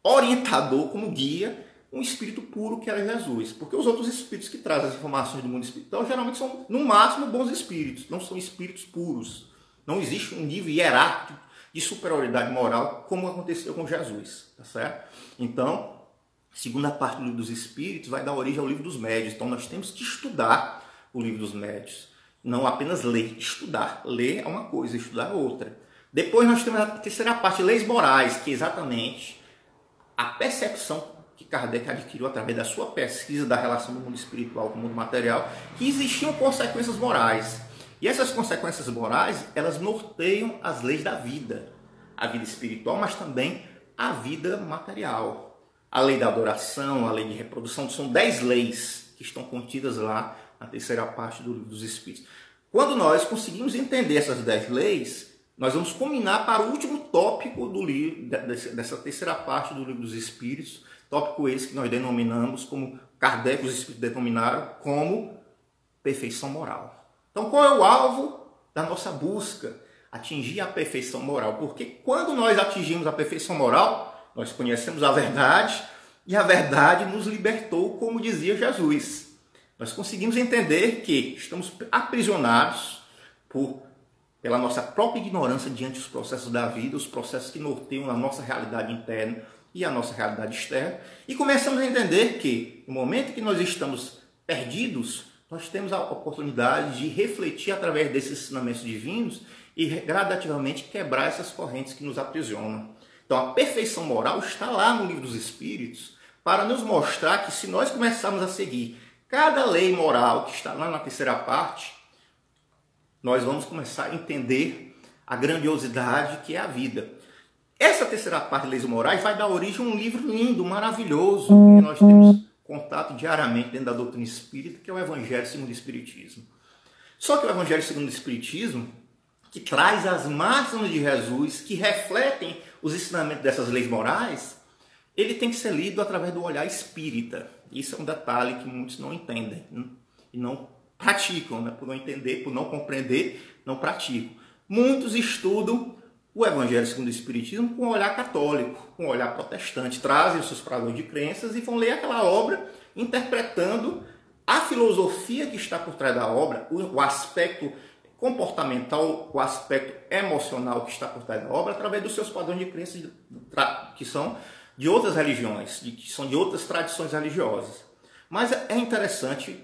orientador, como guia, um espírito puro que era Jesus. Porque os outros espíritos que trazem as informações do mundo espiritual geralmente são, no máximo, bons espíritos, não são espíritos puros. Não existe um nível hierárquico de superioridade moral como aconteceu com Jesus, tá certo? Então, a segunda parte do livro dos Espíritos vai dar origem ao livro dos Médiuns. Então, nós temos que estudar o livro dos Médiuns. Não apenas ler, estudar. Ler é uma coisa, estudar é outra. Depois nós temos a terceira parte, leis morais, que é exatamente a percepção que Kardec adquiriu através da sua pesquisa da relação do mundo espiritual com o mundo material, que existiam consequências morais. E essas consequências morais, elas norteiam as leis da vida. A vida espiritual, mas também a vida material. A lei da adoração, a lei de reprodução, são 10 leis que estão contidas lá na terceira parte do Livro dos Espíritos. Quando nós conseguimos entender essas 10 leis, nós vamos combinar para o último tópico do livro, dessa terceira parte do Livro dos Espíritos, tópico esse que nós denominamos, como Kardec e os Espíritos denominaram, como perfeição moral. Então, qual é o alvo da nossa busca? Atingir a perfeição moral. Porque quando nós atingimos a perfeição moral, nós conhecemos a verdade e a verdade nos libertou, como dizia Jesus. Nós conseguimos entender que estamos aprisionados pela nossa própria ignorância diante dos processos da vida, os processos que norteiam a nossa realidade interna e a nossa realidade externa, e começamos a entender que no momento que nós estamos perdidos, nós temos a oportunidade de refletir através desses ensinamentos divinos e gradativamente quebrar essas correntes que nos aprisionam. Então a perfeição moral está lá no Livro dos Espíritos para nos mostrar que se nós começarmos a seguir cada lei moral que está lá na terceira parte, nós vamos começar a entender a grandiosidade que é a vida. Essa terceira parte de leis morais vai dar origem a um livro lindo, maravilhoso, que nós temos contato diariamente dentro da doutrina espírita, que é o Evangelho segundo o Espiritismo. Só que o Evangelho segundo o Espiritismo, que traz as máximas de Jesus, que refletem os ensinamentos dessas leis morais, ele tem que ser lido através do olhar espírita. Isso é um detalhe que muitos não entendem e não praticam, né? Por não entender, por não compreender, não praticam. Muitos estudam o Evangelho segundo o Espiritismo com um olhar católico, com um olhar protestante, trazem os seus padrões de crenças e vão ler aquela obra interpretando a filosofia que está por trás da obra, o aspecto comportamental, o aspecto emocional que está por trás da obra, através dos seus padrões de crenças que são de outras religiões, que são de outras tradições religiosas. Mas é interessante,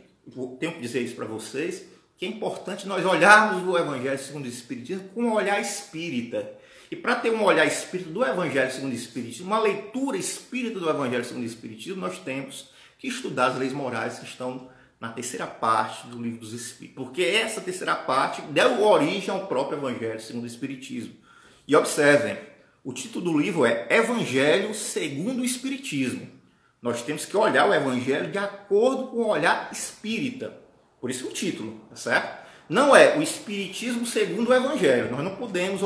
tenho que dizer isso para vocês, que é importante nós olharmos o Evangelho segundo o Espiritismo com um olhar espírita. E para ter um olhar espírita do Evangelho segundo o Espiritismo, uma leitura espírita do Evangelho segundo o Espiritismo, nós temos que estudar as leis morais que estão na terceira parte do Livro dos Espíritos. Porque essa terceira parte deu origem ao próprio Evangelho segundo o Espiritismo. E observem, o título do livro é Evangelho segundo o Espiritismo. Nós temos que olhar o Evangelho de acordo com o olhar espírita. Por isso o título, tá certo? Não é o Espiritismo segundo o Evangelho. Nós não podemos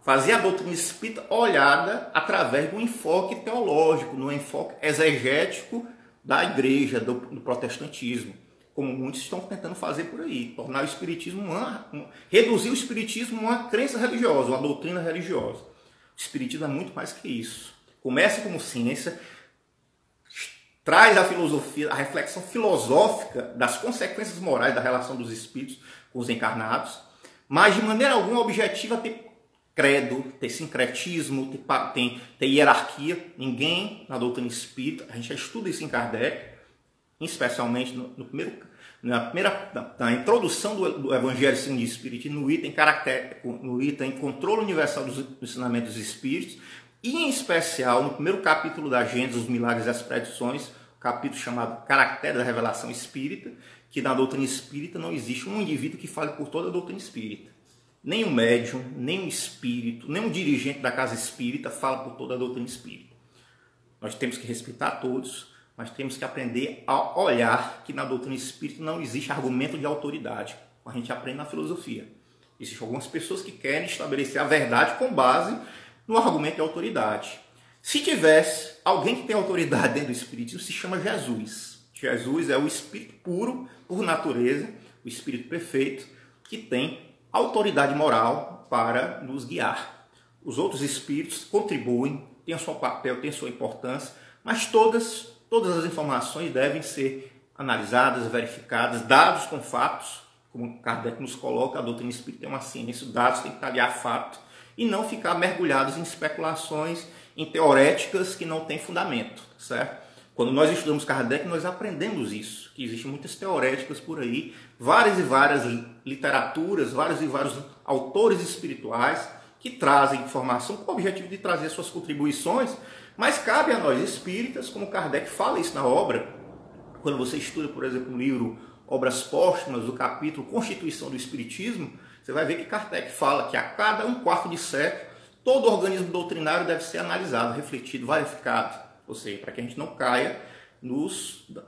fazer a doutrina espírita olhada através do enfoque teológico, no enfoque exegético da igreja, do protestantismo, como muitos estão tentando fazer por aí. Tornar o Espiritismo reduzir o Espiritismo a uma crença religiosa, uma doutrina religiosa. O Espiritismo é muito mais que isso. Começa como ciência, traz a filosofia, a reflexão filosófica das consequências morais da relação dos espíritos com os encarnados, mas de maneira alguma objetiva ter credo, ter sincretismo, ter hierarquia. Ninguém na doutrina espírita, a gente já estuda isso em Kardec, especialmente na introdução do Evangelho segundo o Espiritismo, no item Controle Universal dos Ensinamentos dos Espíritos, e em especial no primeiro capítulo da Gênesis, os Milagres e as Predições, capítulo chamado Caractere da Revelação Espírita, que na doutrina espírita não existe um indivíduo que fale por toda a doutrina espírita. Nem um médium, nem um espírito, nem um dirigente da casa espírita fala por toda a doutrina espírita. Nós temos que respeitar todos, mas temos que aprender a olhar que na doutrina espírita não existe argumento de autoridade. A gente aprende na filosofia. Existem algumas pessoas que querem estabelecer a verdade com base no argumento de autoridade. Se tivesse alguém que tem autoridade dentro do Espiritismo, se chama Jesus. Jesus é o Espírito puro, por natureza, o Espírito perfeito, que tem autoridade moral para nos guiar. Os outros Espíritos contribuem, têm o seu papel, têm a sua importância, mas todas as informações devem ser analisadas, verificadas, dados com fatos, como Kardec nos coloca, a doutrina espírita é uma ciência, os dados têm que talhar fato e não ficar mergulhados em especulações, em teoréticas que não têm fundamento, certo? Quando nós estudamos Kardec, nós aprendemos isso, que existem muitas teoréticas por aí, várias e várias literaturas, vários e vários autores espirituais que trazem informação com o objetivo de trazer suas contribuições, mas cabe a nós espíritas, como Kardec fala isso na obra, quando você estuda, por exemplo, o livro Obras Póstumas, do capítulo Constituição do Espiritismo, você vai ver que Kardec fala que a cada 1/4 de século, todo organismo doutrinário deve ser analisado, refletido, verificado. Ou seja, para que a gente não caia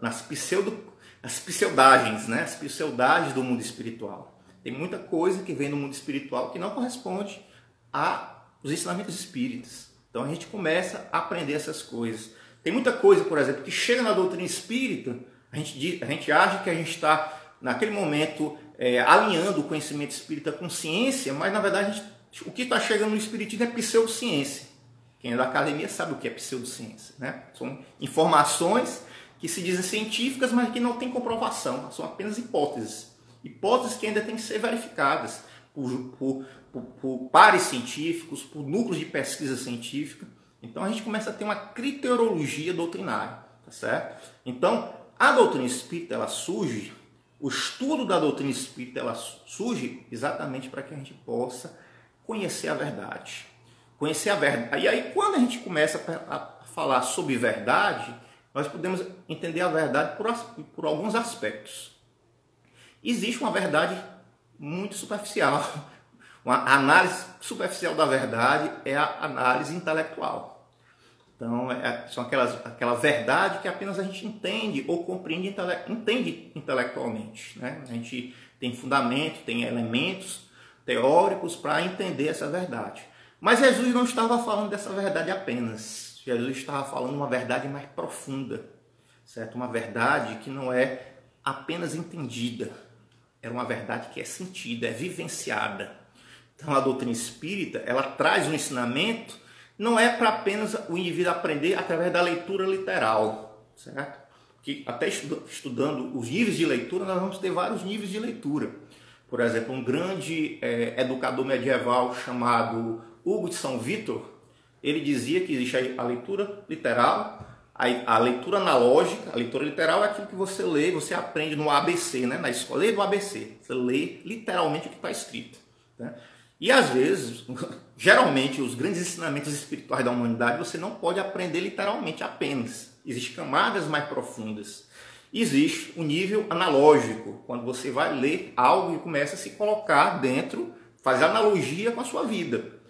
nas pseudagens, né? As pseudagens do mundo espiritual. Tem muita coisa que vem do mundo espiritual que não corresponde aos ensinamentos espíritas. Então a gente começa a aprender essas coisas. Tem muita coisa, por exemplo, que chega na doutrina espírita, a gente acha que a gente está, naquele momento, alinhando o conhecimento espírita com ciência, mas na verdade o que está chegando no espiritismo é pseudociência. Quem é da academia sabe o que é pseudociência, né? São informações que se dizem científicas, mas que não têm comprovação. São apenas hipóteses. Hipóteses que ainda têm que ser verificadas por pares científicos, por núcleos de pesquisa científica. Então a gente começa a ter uma criterologia doutrinária, tá certo? Então a doutrina espírita, ela surge, o estudo da doutrina espírita, ela surge exatamente para que a gente possa conhecer a verdade. Conhecer a verdade. E aí, quando a gente começa a falar sobre verdade, nós podemos entender a verdade por alguns aspectos. Existe uma verdade muito superficial. Uma análise superficial da verdade é a análise intelectual. Então, são aquela verdade que apenas a gente entende ou compreende intelectualmente, né? A gente tem fundamento, tem elementos teóricos para entender essa verdade. Mas Jesus não estava falando dessa verdade apenas. Jesus estava falando uma verdade mais profunda, certo? Uma verdade que não é apenas entendida. É uma verdade que é sentida, é vivenciada. Então a doutrina espírita, ela traz um ensinamento, não é para apenas o indivíduo aprender através da leitura literal, certo? Que até estudando os níveis de leitura, nós vamos ter vários níveis de leitura. Por exemplo, um grande educador medieval chamado Hugo de São Vítor, ele dizia que existe a leitura literal, a leitura analógica. A leitura literal é aquilo que você lê, você aprende no ABC, né? Na escola, lê do ABC, você lê literalmente o que está escrito, né? E às vezes, geralmente, os grandes ensinamentos espirituais da humanidade, você não pode aprender literalmente apenas. Existem camadas mais profundas. Existe o nível analógico, quando você vai ler algo e começa a se colocar dentro, fazer analogia com a sua vida,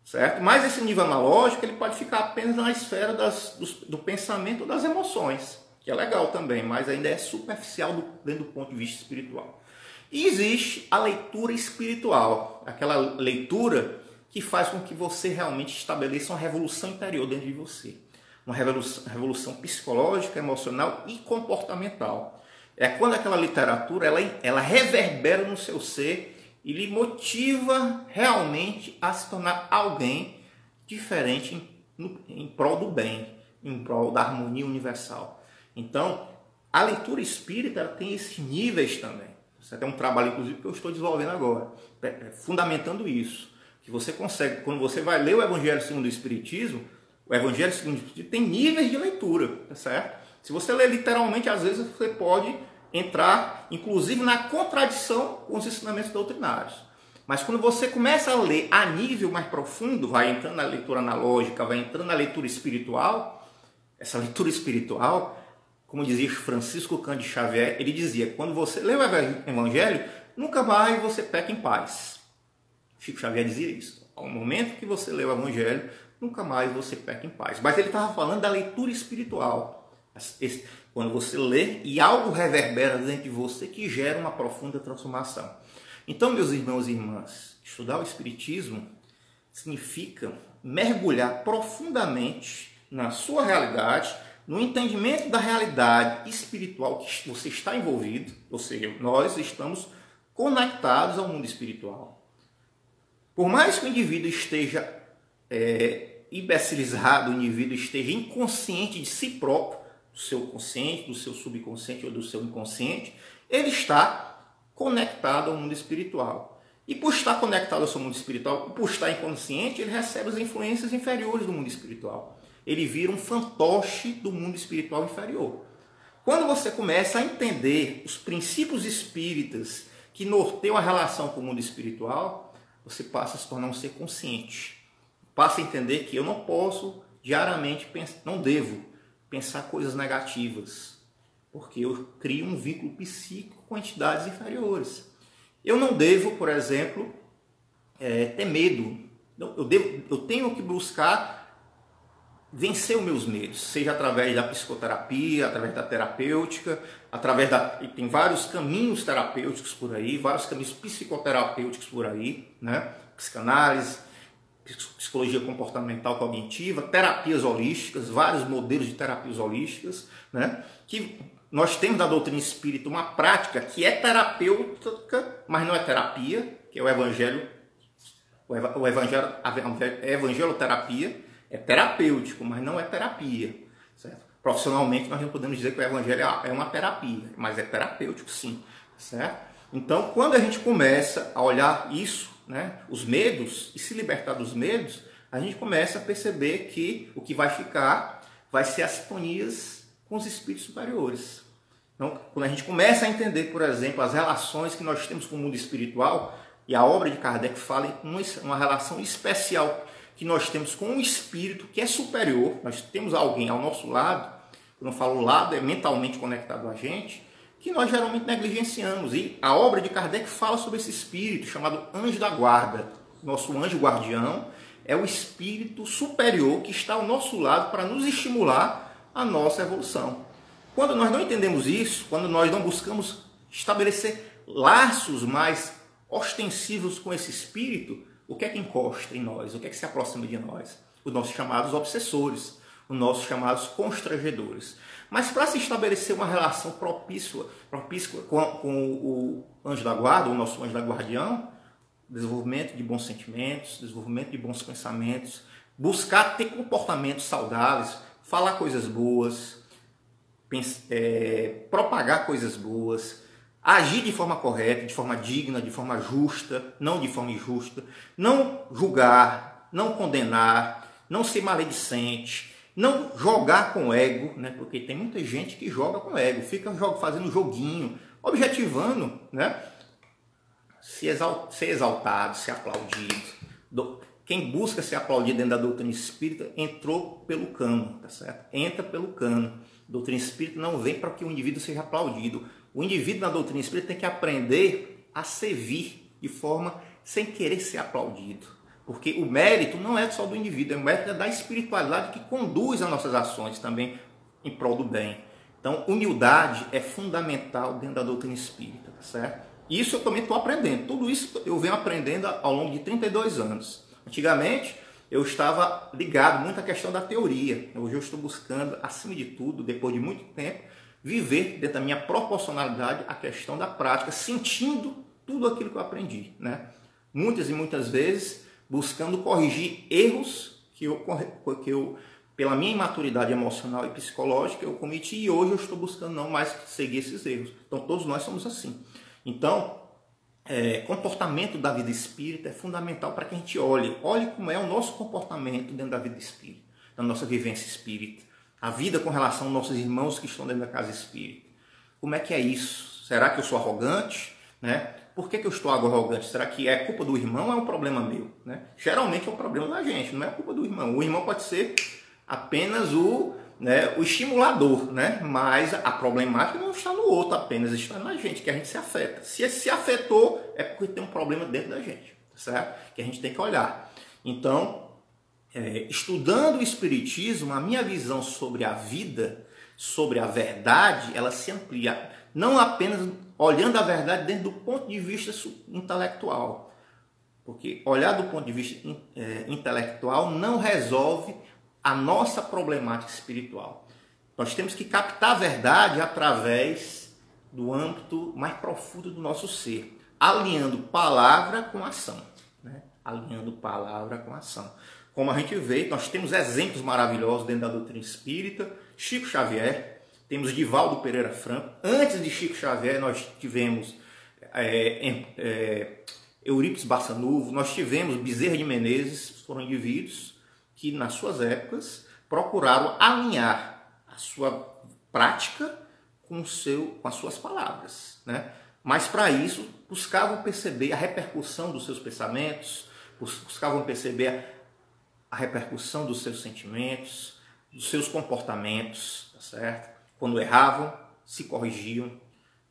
certo? Mas esse nível analógico, ele pode ficar apenas na esfera do pensamento ou das emoções, que é legal também, mas ainda é superficial dentro do ponto de vista espiritual. E existe a leitura espiritual, aquela leitura que faz com que você realmente estabeleça uma revolução interior dentro de você. Uma revolução psicológica, emocional e comportamental. É quando aquela literatura ela reverbera no seu ser e lhe motiva realmente a se tornar alguém diferente em prol do bem, em prol da harmonia universal. Então, a leitura espírita ela tem esses níveis também. Isso é um trabalho, inclusive, que eu estou desenvolvendo agora, fundamentando isso. Que você consegue, quando você vai ler o Evangelho segundo o Espiritismo, o Evangelho segundo o Espiritismo tem níveis de leitura, tá certo? Se você ler literalmente, às vezes você pode entrar, inclusive, na contradição com os ensinamentos doutrinários. Mas quando você começa a ler a nível mais profundo, vai entrando na leitura analógica, vai entrando na leitura espiritual, essa leitura espiritual, como dizia Francisco Cândido Xavier, ele dizia, quando você lê o Evangelho, nunca mais você peca em paz. Chico Xavier dizia isso. Ao momento que você lê o Evangelho, nunca mais você peca em paz. Mas ele estava falando da leitura espiritual. Quando você lê e algo reverbera dentro de você que gera uma profunda transformação. Então, meus irmãos e irmãs, estudar o Espiritismo significa mergulhar profundamente na sua realidade, no entendimento da realidade espiritual que você está envolvido, ou seja, nós estamos conectados ao mundo espiritual. Por mais que o indivíduo esteja imbecilizado, o indivíduo esteja inconsciente de si próprio, do seu consciente, do seu subconsciente ou do seu inconsciente, ele está conectado ao mundo espiritual. E por estar conectado ao seu mundo espiritual, por estar inconsciente, ele recebe as influências inferiores do mundo espiritual. ele vira um fantoche do mundo espiritual inferior. Quando você começa a entender os princípios espíritas que norteiam a relação com o mundo espiritual, você passa a se tornar um ser consciente. Passa a entender que eu não posso diariamente pensar, não devo pensar coisas negativas, porque eu crio um vínculo psíquico com entidades inferiores. Eu não devo, por exemplo, ter medo. Eu tenho que buscar vencer os meus medos, seja através da psicoterapia, através da terapêutica, e tem vários caminhos terapêuticos por aí, vários caminhos psicoterapêuticos por aí, né? Psicanálise, psicologia comportamental cognitiva, terapias holísticas, vários modelos de terapias holísticas, né? Que nós temos da doutrina espírita uma prática que é terapêutica, mas não é terapia, que é o a evangeloterapia. É terapêutico, mas não é terapia, certo? Profissionalmente nós não podemos dizer que o evangelho é uma terapia, mas é terapêutico sim, certo? Então, quando a gente começa a olhar isso, né, os medos, e se libertar dos medos, a gente começa a perceber que o que vai ficar vai ser as sintonias com os espíritos superiores. Então, quando a gente começa a entender, por exemplo, as relações que nós temos com o mundo espiritual, e a obra de Kardec fala em uma relação especial que nós temos com um espírito que é superior, nós temos alguém ao nosso lado, quando eu falo lado, é mentalmente conectado a gente, que nós geralmente negligenciamos. E a obra de Kardec fala sobre esse espírito chamado anjo da guarda. Nosso anjo guardião é o espírito superior que está ao nosso lado para nos estimular a nossa evolução. Quando nós não entendemos isso, quando nós não buscamos estabelecer laços mais ostensivos com esse espírito, o que é que encosta em nós? O que é que se aproxima de nós? Os nossos chamados obsessores, os nossos chamados constrangedores. Mas para se estabelecer uma relação propícia com o anjo da guarda, o nosso anjo da guardião, desenvolvimento de bons sentimentos, desenvolvimento de bons pensamentos, buscar ter comportamentos saudáveis, falar coisas boas, propagar coisas boas, agir de forma correta, de forma digna, de forma justa, não de forma injusta, não julgar, não condenar, não ser maledicente, não jogar com ego, né? Porque tem muita gente que joga com ego, fica fazendo joguinho, objetivando, né? Ser exaltado, ser aplaudido. Quem busca ser aplaudido dentro da doutrina espírita entrou pelo cano, tá certo? Entra pelo cano. A doutrina espírita não vem para que o indivíduo seja aplaudido. O indivíduo na doutrina espírita tem que aprender a servir de forma sem querer ser aplaudido. Porque o mérito não é só do indivíduo, o mérito é da espiritualidade que conduz as nossas ações também em prol do bem. Então, humildade é fundamental dentro da doutrina espírita, tá certo? Isso eu também estou aprendendo. Tudo isso eu venho aprendendo ao longo de 32 anos. Antigamente, eu estava ligado muito à questão da teoria. Hoje eu estou buscando, acima de tudo, depois de muito tempo, viver dentro da minha proporcionalidade a questão da prática, sentindo tudo aquilo que eu aprendi, né? Muitas e muitas vezes buscando corrigir erros que eu pela minha imaturidade emocional e psicológica eu cometi, e hoje eu estou buscando não mais seguir esses erros. Então todos nós somos assim. Então, comportamento da vida espírita é fundamental para que a gente olhe como é o nosso comportamento dentro da vida espírita, da nossa vivência espírita. A vida com relação aos nossos irmãos que estão dentro da casa espírita. Como é que é isso? Será que eu sou arrogante? Né? Por que eu estou arrogante? Será que é culpa do irmão ou é um problema meu? Né? Geralmente é um problema da gente, não é culpa do irmão. O irmão pode ser apenas o estimulador, né? Mas a problemática não está no outro apenas, está na gente, que a gente se afeta. Se se afetou, é porque tem um problema dentro da gente, certo? Que a gente tem que olhar. Então, estudando o Espiritismo, a minha visão sobre a vida, sobre a verdade, ela se amplia. Não apenas olhando a verdade dentro do ponto de vista intelectual. Porque olhar do ponto de vista intelectual não resolve a nossa problemática espiritual. Nós temos que captar a verdade através do âmbito mais profundo do nosso ser, alinhando palavra com ação, né? Alinhando palavra com ação. Como a gente vê, nós temos exemplos maravilhosos dentro da doutrina espírita. Chico Xavier, temos Divaldo Pereira Franco. Antes de Chico Xavier, nós tivemos Eurípides Barçanufo, nós tivemos Bezerra de Menezes, foram indivíduos que nas suas épocas procuraram alinhar a sua prática com as suas palavras, né? Mas para isso buscavam perceber a repercussão dos seus pensamentos, buscavam perceber a repercussão dos seus sentimentos, dos seus comportamentos, tá certo? Quando erravam, se corrigiam.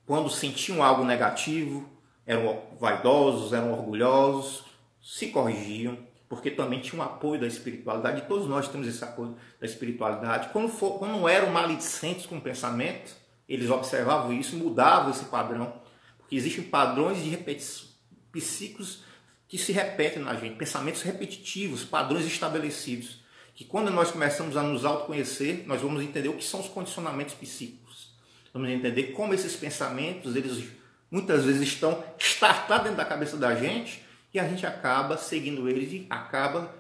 Quando sentiam algo negativo, eram vaidosos, eram orgulhosos, se corrigiam, porque também tinha um apoio da espiritualidade. E todos nós temos esse apoio da espiritualidade. Quando eram maledicentes com o pensamento, eles observavam isso, mudavam esse padrão, porque existem padrões de repetição psíquicos que se repetem na gente, pensamentos repetitivos, padrões estabelecidos, que quando nós começamos a nos autoconhecer, nós vamos entender o que são os condicionamentos psíquicos. Vamos entender como esses pensamentos, eles muitas vezes estão startados dentro da cabeça da gente e a gente acaba seguindo eles e acaba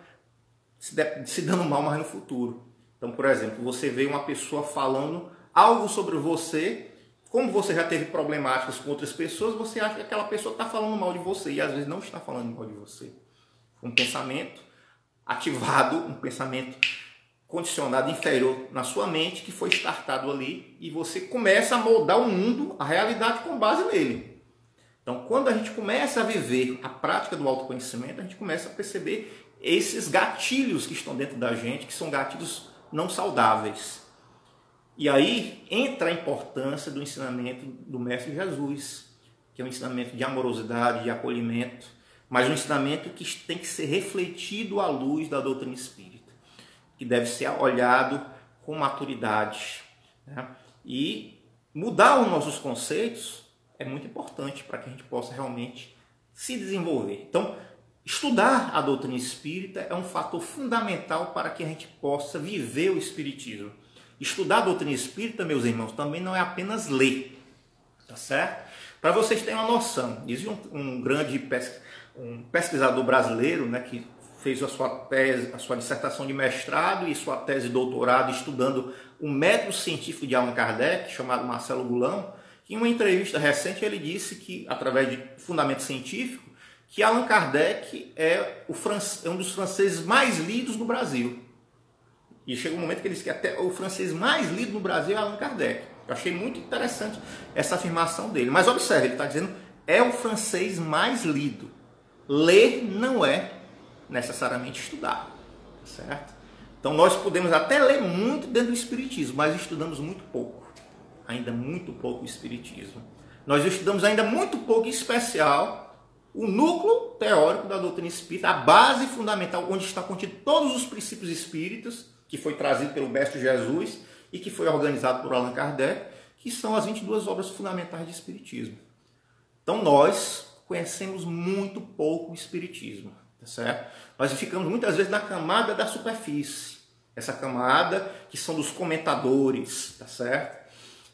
se dando mal mais no futuro. Então, por exemplo, você vê uma pessoa falando algo sobre você, como você já teve problemáticas com outras pessoas, você acha que aquela pessoa está falando mal de você e às vezes não está falando mal de você. Um pensamento ativado, um pensamento condicionado inferior na sua mente que foi startado ali e você começa a moldar o mundo, a realidade com base nele. Então, quando a gente começa a viver a prática do autoconhecimento, a gente começa a perceber esses gatilhos que estão dentro da gente, que são gatilhos não saudáveis. E aí entra a importância do ensinamento do Mestre Jesus, que é um ensinamento de amorosidade, de acolhimento, mas um ensinamento que tem que ser refletido à luz da doutrina espírita, que deve ser olhado com maturidade, né? E mudar os nossos conceitos é muito importante para que a gente possa realmente se desenvolver. Então, estudar a doutrina espírita é um fator fundamental para que a gente possa viver o espiritismo. Estudar a doutrina espírita, meus irmãos, também não é apenas ler, tá certo? Para vocês terem uma noção, existe um grande pesquisador brasileiro, né, que fez a sua dissertação de mestrado e sua tese de doutorado estudando o método científico de Allan Kardec, chamado Marcelo Gulão, que em uma entrevista recente ele disse que, através de fundamento científico, que Allan Kardec é um dos franceses mais lidos no Brasil. E chega um momento que ele diz que até o francês mais lido no Brasil é Allan Kardec. Eu achei muito interessante essa afirmação dele. Mas observe, ele está dizendo é o francês mais lido. Ler não é necessariamente estudar, certo? Então nós podemos até ler muito dentro do espiritismo, mas estudamos muito pouco. Ainda muito pouco o espiritismo. Nós estudamos ainda muito pouco, em especial, o núcleo teórico da doutrina espírita, a base fundamental, onde está contido todos os princípios espíritas, que foi trazido pelo Mestre Jesus e que foi organizado por Allan Kardec, que são as 22 obras fundamentais de espiritismo. Então nós conhecemos muito pouco o espiritismo, tá certo? Nós ficamos muitas vezes na camada da superfície, essa camada que são dos comentadores, tá certo?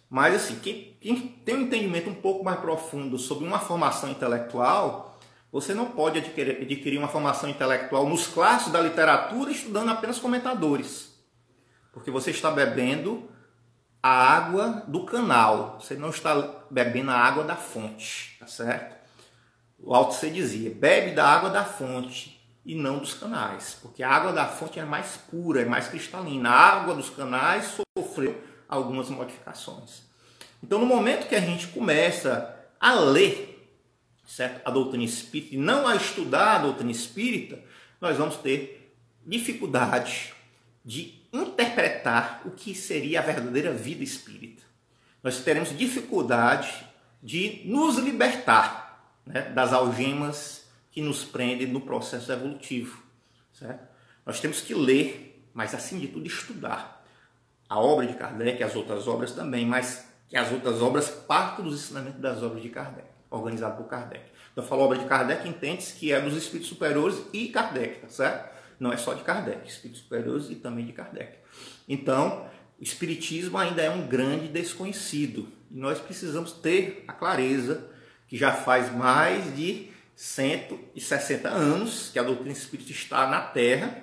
Mas assim, quem tem um entendimento um pouco mais profundo sobre uma formação intelectual, você não pode adquirir uma formação intelectual nos clássicos da literatura estudando apenas comentadores. Porque você está bebendo a água do canal, você não está bebendo a água da fonte, tá certo? O Lao Tse dizia, bebe da água da fonte e não dos canais, porque a água da fonte é mais pura, é mais cristalina. A água dos canais sofreu algumas modificações. Então, no momento que a gente começa a ler, certo, a doutrina espírita e não a estudar a doutrina espírita, nós vamos ter dificuldade de interpretar o que seria a verdadeira vida espírita. Nós teremos dificuldade de nos libertar, né, das algemas que nos prendem no processo evolutivo, certo? Nós temos que ler, mas acima de tudo estudar a obra de Kardec e as outras obras também, mas que as outras obras partem dos ensinamentos das obras de Kardec, organizado por Kardec. Então, eu falo obra de Kardec, entende-se que é dos espíritos superiores e Kardec, tá certo? Não é só de Kardec, espíritos superiores e também de Kardec. Então, o espiritismo ainda é um grande desconhecido. E nós precisamos ter a clareza que já faz mais de 160 anos que a doutrina espírita está na Terra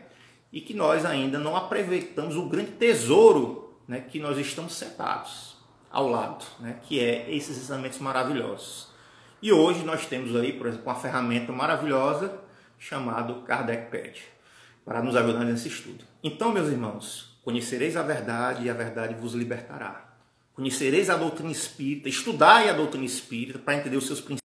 e que nós ainda não aproveitamos o grande tesouro, né, que nós estamos sentados ao lado, né, que é esses ensinamentos maravilhosos. E hoje nós temos aí, por exemplo, uma ferramenta maravilhosa chamada KardecPad, para nos ajudar nesse estudo. Então, meus irmãos, Conhecereis a verdade e a verdade vos libertará. Conhecereis a doutrina espírita, estudai a doutrina espírita para entender os seus princípios